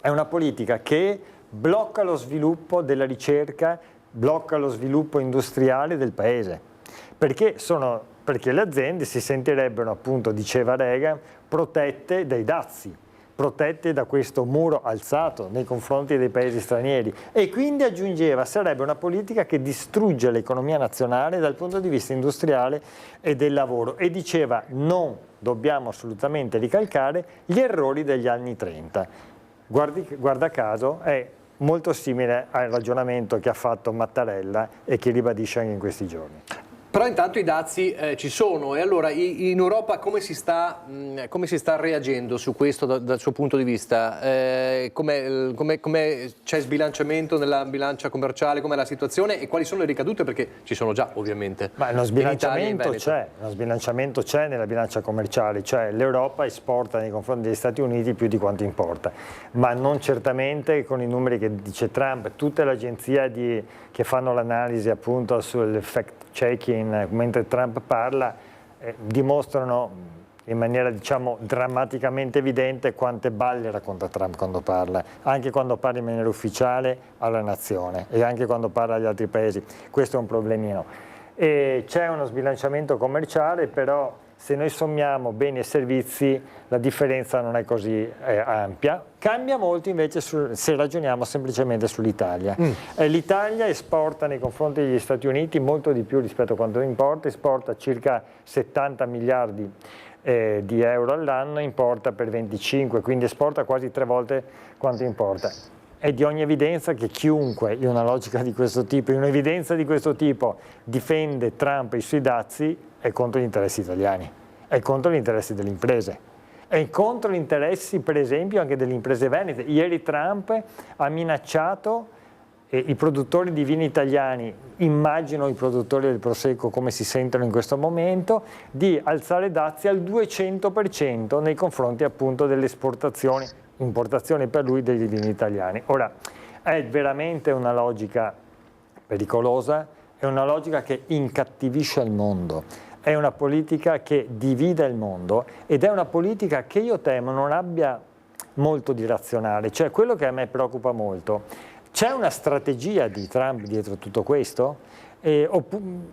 è una politica che blocca lo sviluppo della ricerca, blocca lo sviluppo industriale del paese, perché sono perché le aziende si sentirebbero, appunto, diceva Reagan, protette dai dazi, protette da questo muro alzato nei confronti dei paesi stranieri, e quindi aggiungeva sarebbe una politica che distrugge l'economia nazionale dal punto di vista industriale e del lavoro, e diceva non dobbiamo assolutamente ricalcare gli errori degli anni 30. Guarda caso è molto simile al ragionamento che ha fatto Mattarella e che ribadisce anche in questi giorni. Però intanto i dazi ci sono, e allora in Europa come si sta reagendo su questo dal suo punto di vista? Come c'è sbilanciamento nella bilancia commerciale, com'è la situazione e quali sono le ricadute? Perché ci sono già, ovviamente. Ma uno sbilanciamento c'è nella bilancia commerciale, cioè l'Europa esporta nei confronti degli Stati Uniti più di quanto importa, ma non certamente con i numeri che dice Trump. Tutte le agenzie che fanno l'analisi appunto sul fact-checking mentre Trump parla dimostrano in maniera, diciamo, drammaticamente evidente quante balle racconta Trump quando parla, anche quando parla in maniera ufficiale alla nazione e anche quando parla agli altri paesi. Questo è un problemino. E c'è uno sbilanciamento commerciale, però se noi sommiamo beni e servizi la differenza non è così ampia. Cambia molto invece se ragioniamo semplicemente sull'Italia. L'Italia esporta nei confronti degli Stati Uniti molto di più rispetto a quanto importa, esporta circa 70 miliardi di euro all'anno, importa per 25, quindi esporta quasi 3 volte quanto importa. È di ogni evidenza che chiunque in una logica di questo tipo, in un'evidenza di questo tipo, difende Trump e i suoi dazi, è contro gli interessi italiani, è contro gli interessi delle imprese, è contro gli interessi per esempio anche delle imprese venete. Ieri Trump ha minacciato i produttori di vini italiani, immagino i produttori del Prosecco come si sentono in questo momento, di alzare dazi al 200% nei confronti appunto delle importazioni per lui degli vini italiani. Ora, è veramente una logica pericolosa, è una logica che incattivisce il mondo, è una politica che divide il mondo ed è una politica che io temo non abbia molto di razionale. Cioè, quello che a me preoccupa molto, c'è una strategia di Trump dietro tutto questo?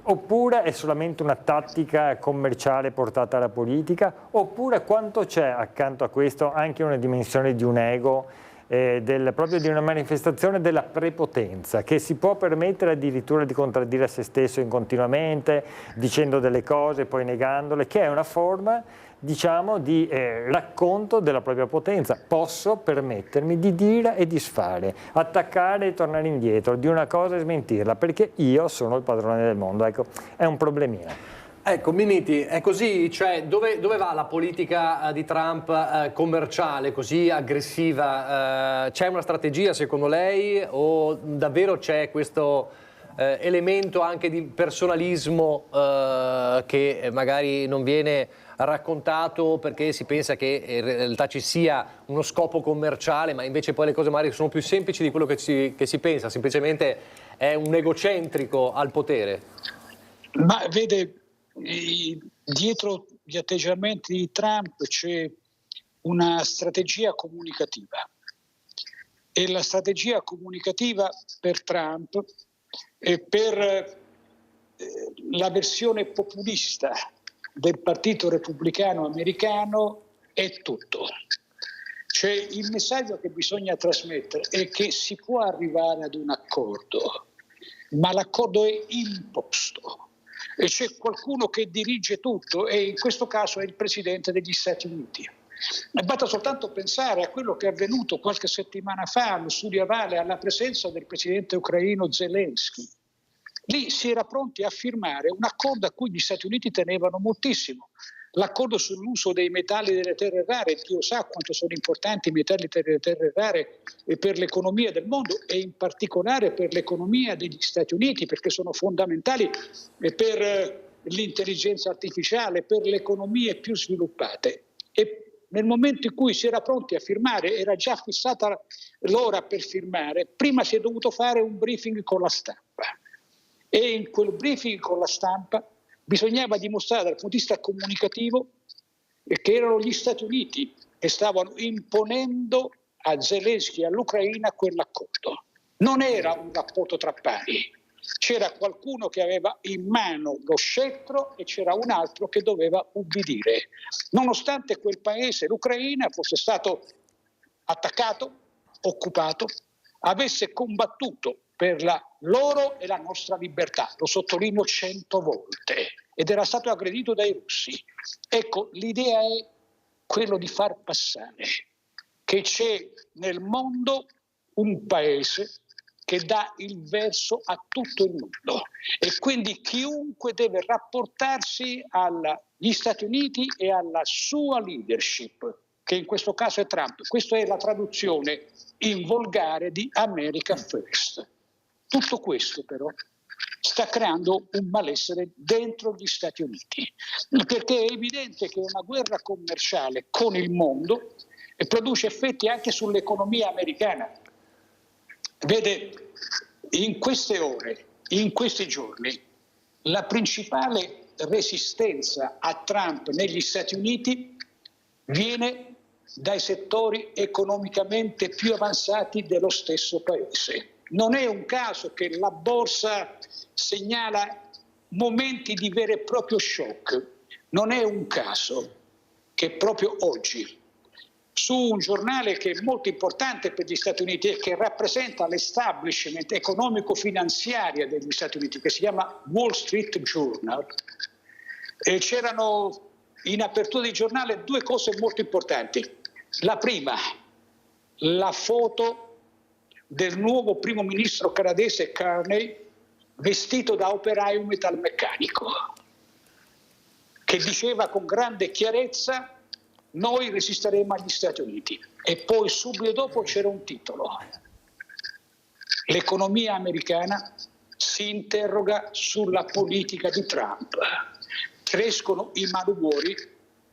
Oppure è solamente una tattica commerciale portata alla politica? Oppure quanto c'è accanto a questo anche una dimensione di un ego, proprio di una manifestazione della prepotenza, che si può permettere addirittura di contraddire se stesso continuamente, dicendo delle cose poi negandole, che è una forma, diciamo, di racconto della propria potenza. Posso permettermi di dire e disfare, attaccare e tornare indietro, di una cosa e smentirla, perché io sono il padrone del mondo. Ecco, è un problemino. Ecco, Minniti, è così? Cioè, dove va la politica di Trump commerciale, così aggressiva? C'è una strategia secondo lei o davvero c'è questo elemento anche di personalismo che magari non viene raccontato perché si pensa che in realtà ci sia uno scopo commerciale, ma invece poi le cose magari sono più semplici di quello che si pensa, semplicemente è un egocentrico al potere? Ma vede, dietro gli atteggiamenti di Trump c'è una strategia comunicativa, e la strategia comunicativa per Trump e per la versione populista del Partito Repubblicano americano è tutto. Cioè, il messaggio che bisogna trasmettere è che si può arrivare ad un accordo, ma l'accordo è imposto. E c'è qualcuno che dirige tutto, e in questo caso è il Presidente degli Stati Uniti. Basta soltanto pensare a quello che è avvenuto qualche settimana fa allo Studio Vale, alla presenza del Presidente ucraino Zelensky. Lì si era pronti a firmare un accordo a cui gli Stati Uniti tenevano moltissimo, l'accordo sull'uso dei metalli delle terre rare. Dio sa quanto sono importanti i metalli delle terre rare per l'economia del mondo e in particolare per l'economia degli Stati Uniti, perché sono fondamentali per l'intelligenza artificiale, per le economie più sviluppate. E nel momento in cui si era pronti a firmare, era già fissata l'ora per firmare, prima si è dovuto fare un briefing con la stampa. E in quel briefing con la stampa bisognava dimostrare dal punto di vista comunicativo che erano gli Stati Uniti che stavano imponendo a Zelensky e all'Ucraina quell'accordo. Non era un rapporto tra pari, C'era qualcuno che aveva in mano lo scettro e c'era un altro che doveva ubbidire. Nonostante quel paese, l'Ucraina, fosse stato attaccato, occupato, avesse combattuto per la loro e la nostra libertà, lo sottolineo 100 volte, ed era stato aggredito dai russi. Ecco, l'idea è quello di far passare che c'è nel mondo un paese che dà il verso a tutto il mondo e quindi chiunque deve rapportarsi agli Stati Uniti e alla sua leadership, che in questo caso è Trump. Questa è la traduzione in volgare di America First. Tutto questo però sta creando un malessere dentro gli Stati Uniti, perché è evidente che una guerra commerciale con il mondo produce effetti anche sull'economia americana. Vede, in queste ore, in questi giorni, la principale resistenza a Trump negli Stati Uniti viene dai settori economicamente più avanzati dello stesso paese. Non è un caso che la borsa segnala momenti di vero e proprio shock. Non è un caso che proprio oggi, su un giornale che è molto importante per gli Stati Uniti e che rappresenta l'establishment economico-finanziaria degli Stati Uniti, che si chiama Wall Street Journal, c'erano in apertura di giornale due cose molto importanti. La prima, la foto del nuovo primo ministro canadese Carney vestito da operaio metalmeccanico, che diceva con grande chiarezza: noi resisteremo agli Stati Uniti. E poi subito dopo c'era un titolo: l'economia americana si interroga sulla politica di Trump. Crescono i malumori,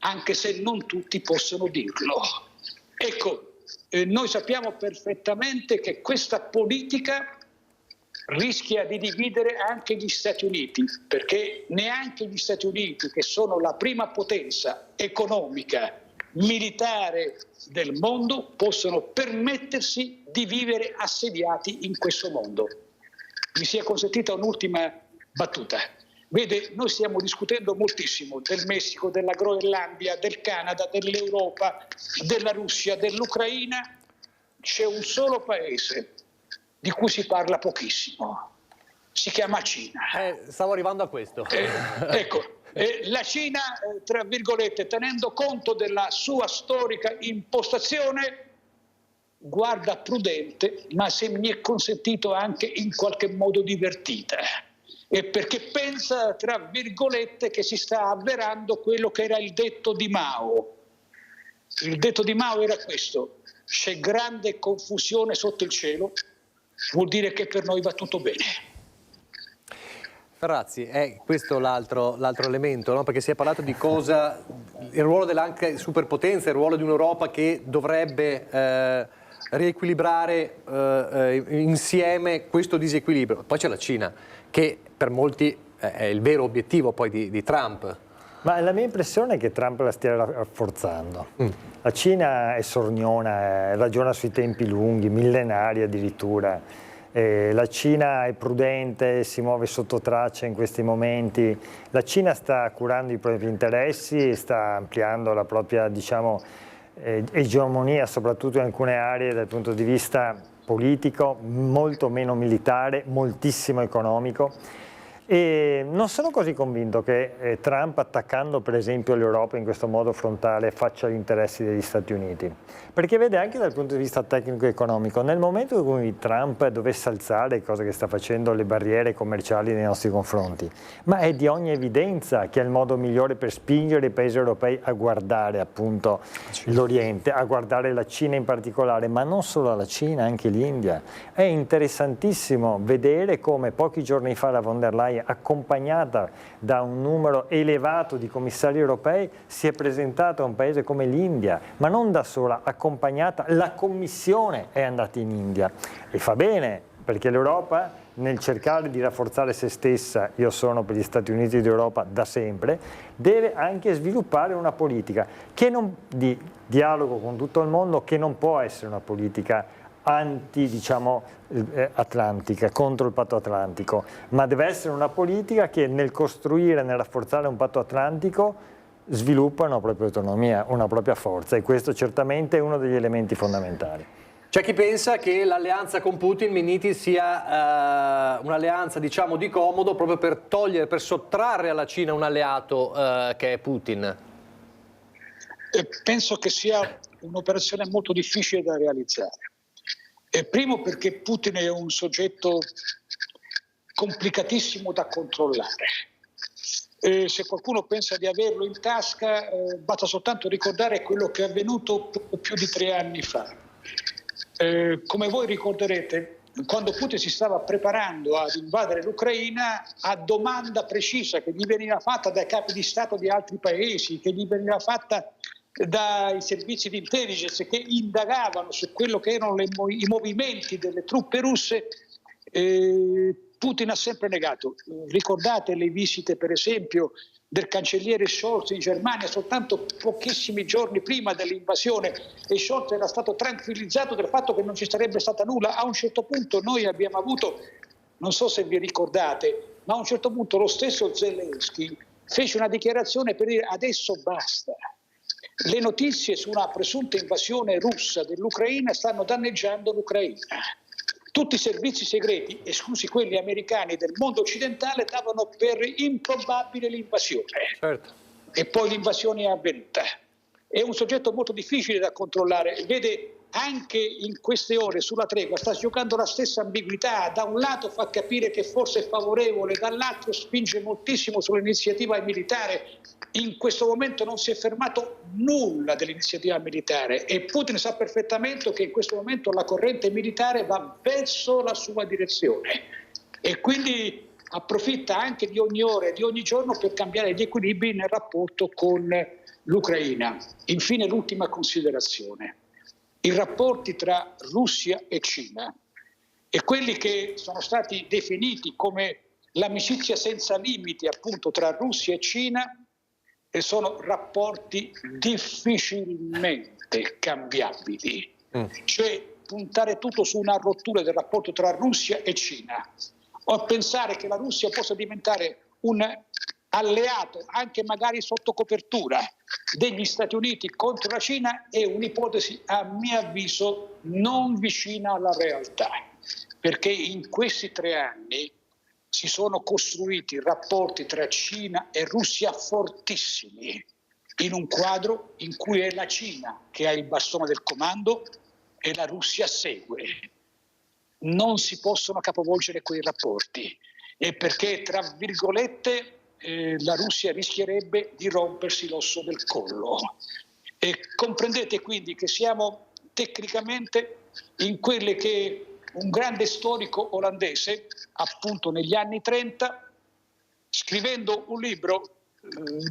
anche se non tutti possono dirlo. Ecco, noi sappiamo perfettamente che questa politica rischia di dividere anche gli Stati Uniti, perché neanche gli Stati Uniti, che sono la prima potenza economica, militare del mondo, possono permettersi di vivere assediati in questo mondo. Mi sia consentita un'ultima battuta. Vede, noi stiamo discutendo moltissimo del Messico, della Groenlandia, del Canada, dell'Europa, della Russia, dell'Ucraina. C'è un solo paese di cui si parla pochissimo, si chiama Cina. Stavo arrivando a questo. Ecco, la Cina, tra virgolette, tenendo conto della sua storica impostazione, guarda prudente, ma se mi è consentito anche in qualche modo divertita. E perché pensa, tra virgolette, che si sta avverando quello che era il detto di Mao. Il detto di Mao era questo: c'è grande confusione sotto il cielo, vuol dire che per noi va tutto bene. Ferrazzi, è questo l'altro elemento, no? Perché si è parlato di cosa, il ruolo dell'anche superpotenza, il ruolo di un'Europa che dovrebbe riequilibrare insieme questo disequilibrio. Poi c'è la Cina, che per molti è il vero obiettivo poi di Trump. Ma la mia impressione è che Trump la stia rafforzando. La Cina è sorniona, ragiona sui tempi lunghi, millenari addirittura. La Cina è prudente, si muove sotto traccia in questi momenti. La Cina sta curando i propri interessi, sta ampliando la propria, diciamo, egemonia, soprattutto in alcune aree dal punto di vista politico, molto meno militare, moltissimo economico. E non sono così convinto che Trump, attaccando per esempio l'Europa in questo modo frontale, faccia gli interessi degli Stati Uniti. Perché vede, anche dal punto di vista tecnico-economico, nel momento in cui Trump dovesse alzare, cosa che sta facendo, le barriere commerciali nei nostri confronti, ma è di ogni evidenza che è il modo migliore per spingere i paesi europei a guardare appunto l'Oriente, a guardare la Cina in particolare, ma non solo la Cina, anche l'India. È interessantissimo vedere come pochi giorni fa la von der Leyen, accompagnata da un numero elevato di commissari europei, si è presentata a un paese come l'India, ma non da sola, accompagnata, la Commissione è andata in India e fa bene, perché l'Europa, nel cercare di rafforzare se stessa, io sono per gli Stati Uniti d'Europa da sempre, deve anche sviluppare una politica che non, di dialogo con tutto il mondo, che non può essere una politica atlantica, contro il patto atlantico, ma deve essere una politica che nel costruire, nel rafforzare un patto atlantico, sviluppa una propria autonomia, una propria forza, e questo certamente è uno degli elementi fondamentali. C'è chi pensa che l'alleanza con Putin, Minniti, sia un'alleanza, diciamo, di comodo proprio per togliere, per sottrarre alla Cina un alleato che è Putin. Penso che sia un'operazione molto difficile da realizzare. Primo perché Putin è un soggetto complicatissimo da controllare. Se qualcuno pensa di averlo in tasca, basta soltanto ricordare quello che è avvenuto più di 3 anni fa. Come voi ricorderete, quando Putin si stava preparando ad invadere l'Ucraina, a domanda precisa che gli veniva fatta dai capi di Stato di altri paesi, che gli veniva fatta dai servizi di intelligence che indagavano su quello che erano i movimenti delle truppe russe, Putin ha sempre negato. Ricordate le visite, per esempio, del cancelliere Scholz in Germania soltanto pochissimi giorni prima dell'invasione, e Scholz era stato tranquillizzato del fatto che non ci sarebbe stata nulla. A un certo punto noi abbiamo avuto, non so se vi ricordate, ma a un certo punto lo stesso Zelensky fece una dichiarazione per dire adesso basta. Le notizie su una presunta invasione russa dell'Ucraina stanno danneggiando l'Ucraina. Tutti i servizi segreti, esclusi quelli americani del mondo occidentale, davano per improbabile l'invasione. Certo. E poi l'invasione è avvenuta. È un soggetto molto difficile da controllare. Vede, anche in queste ore sulla tregua sta giocando la stessa ambiguità. Da un lato fa capire che forse è favorevole, dall'altro spinge moltissimo sull'iniziativa militare. In questo momento non si è fermato nulla dell'iniziativa militare, e Putin sa perfettamente che in questo momento la corrente militare va verso la sua direzione, e quindi approfitta anche di ogni ora e di ogni giorno per cambiare gli equilibri nel rapporto con l'Ucraina. Infine, l'ultima considerazione: i rapporti tra Russia e Cina e quelli che sono stati definiti come l'amicizia senza limiti, appunto, tra Russia e Cina, sono rapporti difficilmente cambiabili. Cioè, puntare tutto su una rottura del rapporto tra Russia e Cina, o pensare che la Russia possa diventare un alleato, anche magari sotto copertura, degli Stati Uniti contro la Cina, è un'ipotesi, a mio avviso, non vicina alla realtà, perché in questi 3 anni si sono costruiti rapporti tra Cina e Russia fortissimi, in un quadro in cui è la Cina che ha il bastone del comando e la Russia segue. Non si possono capovolgere quei rapporti, e perché, tra virgolette, la Russia rischierebbe di rompersi l'osso del collo. E comprendete quindi che siamo tecnicamente in quelle che un grande storico olandese, appunto negli anni 30, scrivendo un libro,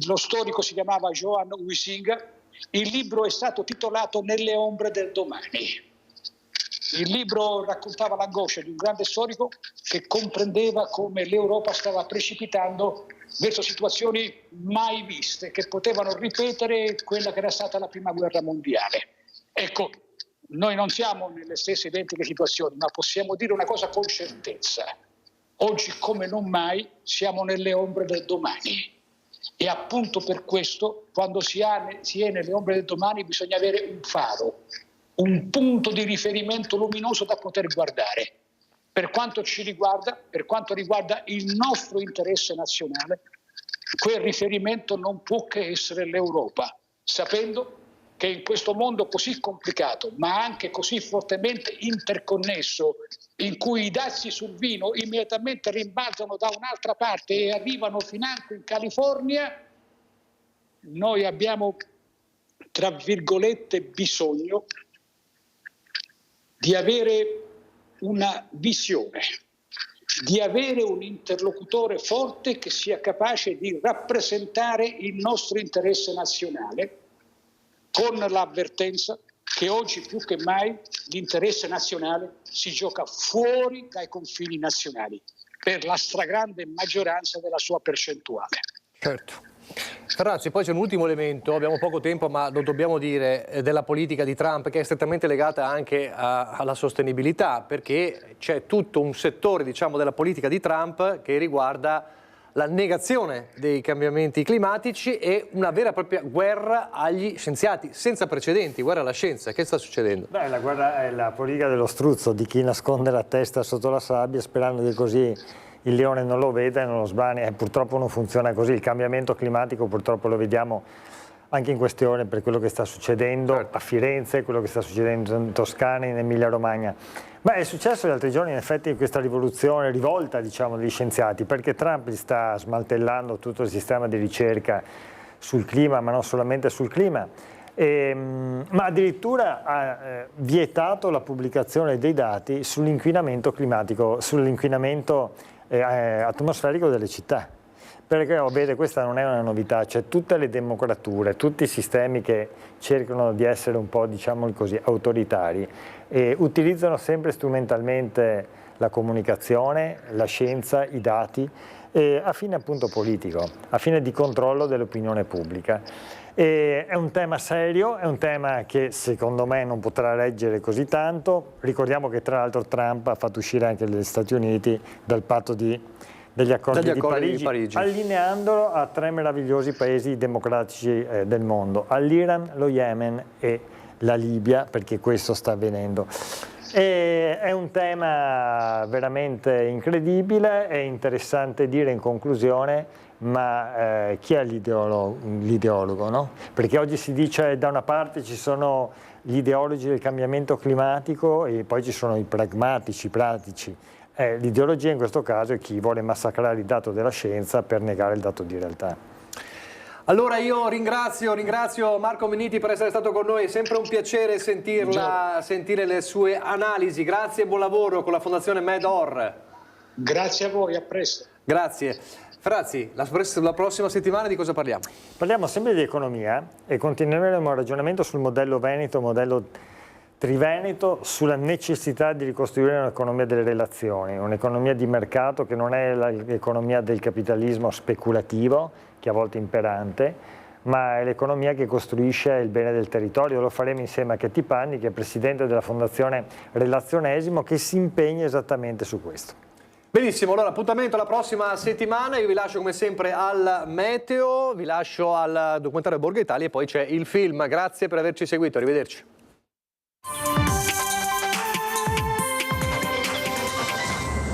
lo storico si chiamava Johan Huizinga, il libro è stato titolato Nelle ombre del domani. Il libro raccontava l'angoscia di un grande storico che comprendeva come l'Europa stava precipitando verso situazioni mai viste, che potevano ripetere quella che era stata la Prima Guerra Mondiale. Ecco, noi non siamo nelle stesse identiche situazioni, ma possiamo dire una cosa con certezza: oggi come non mai siamo nelle ombre del domani, e appunto per questo, quando si è nelle ombre del domani, bisogna avere un faro, un punto di riferimento luminoso da poter guardare. Per quanto ci riguarda, per quanto riguarda il nostro interesse nazionale, quel riferimento non può che essere l'Europa, sapendo che in questo mondo così complicato, ma anche così fortemente interconnesso, in cui i dazi sul vino immediatamente rimbalzano da un'altra parte e arrivano financo in California, noi abbiamo, tra virgolette, bisogno di avere una visione, di avere un interlocutore forte che sia capace di rappresentare il nostro interesse nazionale, con l'avvertenza che oggi più che mai l'interesse nazionale si gioca fuori dai confini nazionali, per la stragrande maggioranza della sua percentuale. Certo. Ferrazzi, poi c'è un ultimo elemento, abbiamo poco tempo ma lo dobbiamo dire, della politica di Trump, che è strettamente legata anche alla sostenibilità, perché c'è tutto un settore, diciamo, della politica di Trump che riguarda la negazione dei cambiamenti climatici e una vera e propria guerra agli scienziati, senza precedenti, guerra alla scienza. Che sta succedendo? Beh, la guerra è la politica dello struzzo, di chi nasconde la testa sotto la sabbia sperando che così il leone non lo veda e non lo sbrani. Purtroppo non funziona così. Il cambiamento climatico purtroppo lo vediamo anche in questione per quello che sta succedendo a Firenze, quello che sta succedendo in Toscana, in Emilia Romagna. Ma è successo gli altri giorni in effetti questa rivolta, diciamo, degli scienziati, perché Trump sta smantellando tutto il sistema di ricerca sul clima, ma non solamente sul clima, ma addirittura ha vietato la pubblicazione dei dati sull'inquinamento climatico, sull'inquinamento atmosferico delle città. Perché vede, questa non è una novità, cioè tutte le democrature, tutti i sistemi che cercano di essere un po', diciamo così, autoritari, utilizzano sempre strumentalmente la comunicazione, la scienza, i dati, a fine appunto politico, a fine di controllo dell'opinione pubblica. È un tema serio, è un tema che secondo me non potrà reggere così tanto. Ricordiamo che tra l'altro Trump ha fatto uscire anche gli Stati Uniti dal patto degli accordi di Parigi, allineandolo a 3 meravigliosi paesi democratici del mondo, all'Iran, lo Yemen e la Libia, perché questo sta avvenendo. È un tema veramente incredibile, è interessante dire in conclusione, ma chi è l'ideologo, no? Perché oggi si dice da una parte ci sono gli ideologi del cambiamento climatico e poi ci sono i pragmatici, pratici. L'ideologia in questo caso è chi vuole massacrare il dato della scienza per negare il dato di realtà. Allora io ringrazio Marco Minniti per essere stato con noi, è sempre un piacere sentire le sue analisi. Grazie e buon lavoro con la Fondazione Medor. Grazie a voi, a presto. Grazie. Ferrazzi, la prossima settimana di cosa parliamo? Parliamo sempre di economia e continueremo il ragionamento sul modello Veneto, modello Triveneto, sulla necessità di ricostruire un'economia delle relazioni, un'economia di mercato che non è l'economia del capitalismo speculativo, che è a volte imperante, ma è l'economia che costruisce il bene del territorio. Lo faremo insieme a Katy Panni, che è presidente della Fondazione Relazionesimo, che si impegna esattamente su questo. Benissimo, allora appuntamento alla prossima settimana, io vi lascio come sempre al meteo, vi lascio al documentario Borgo Italia e poi c'è il film. Grazie per averci seguito, arrivederci.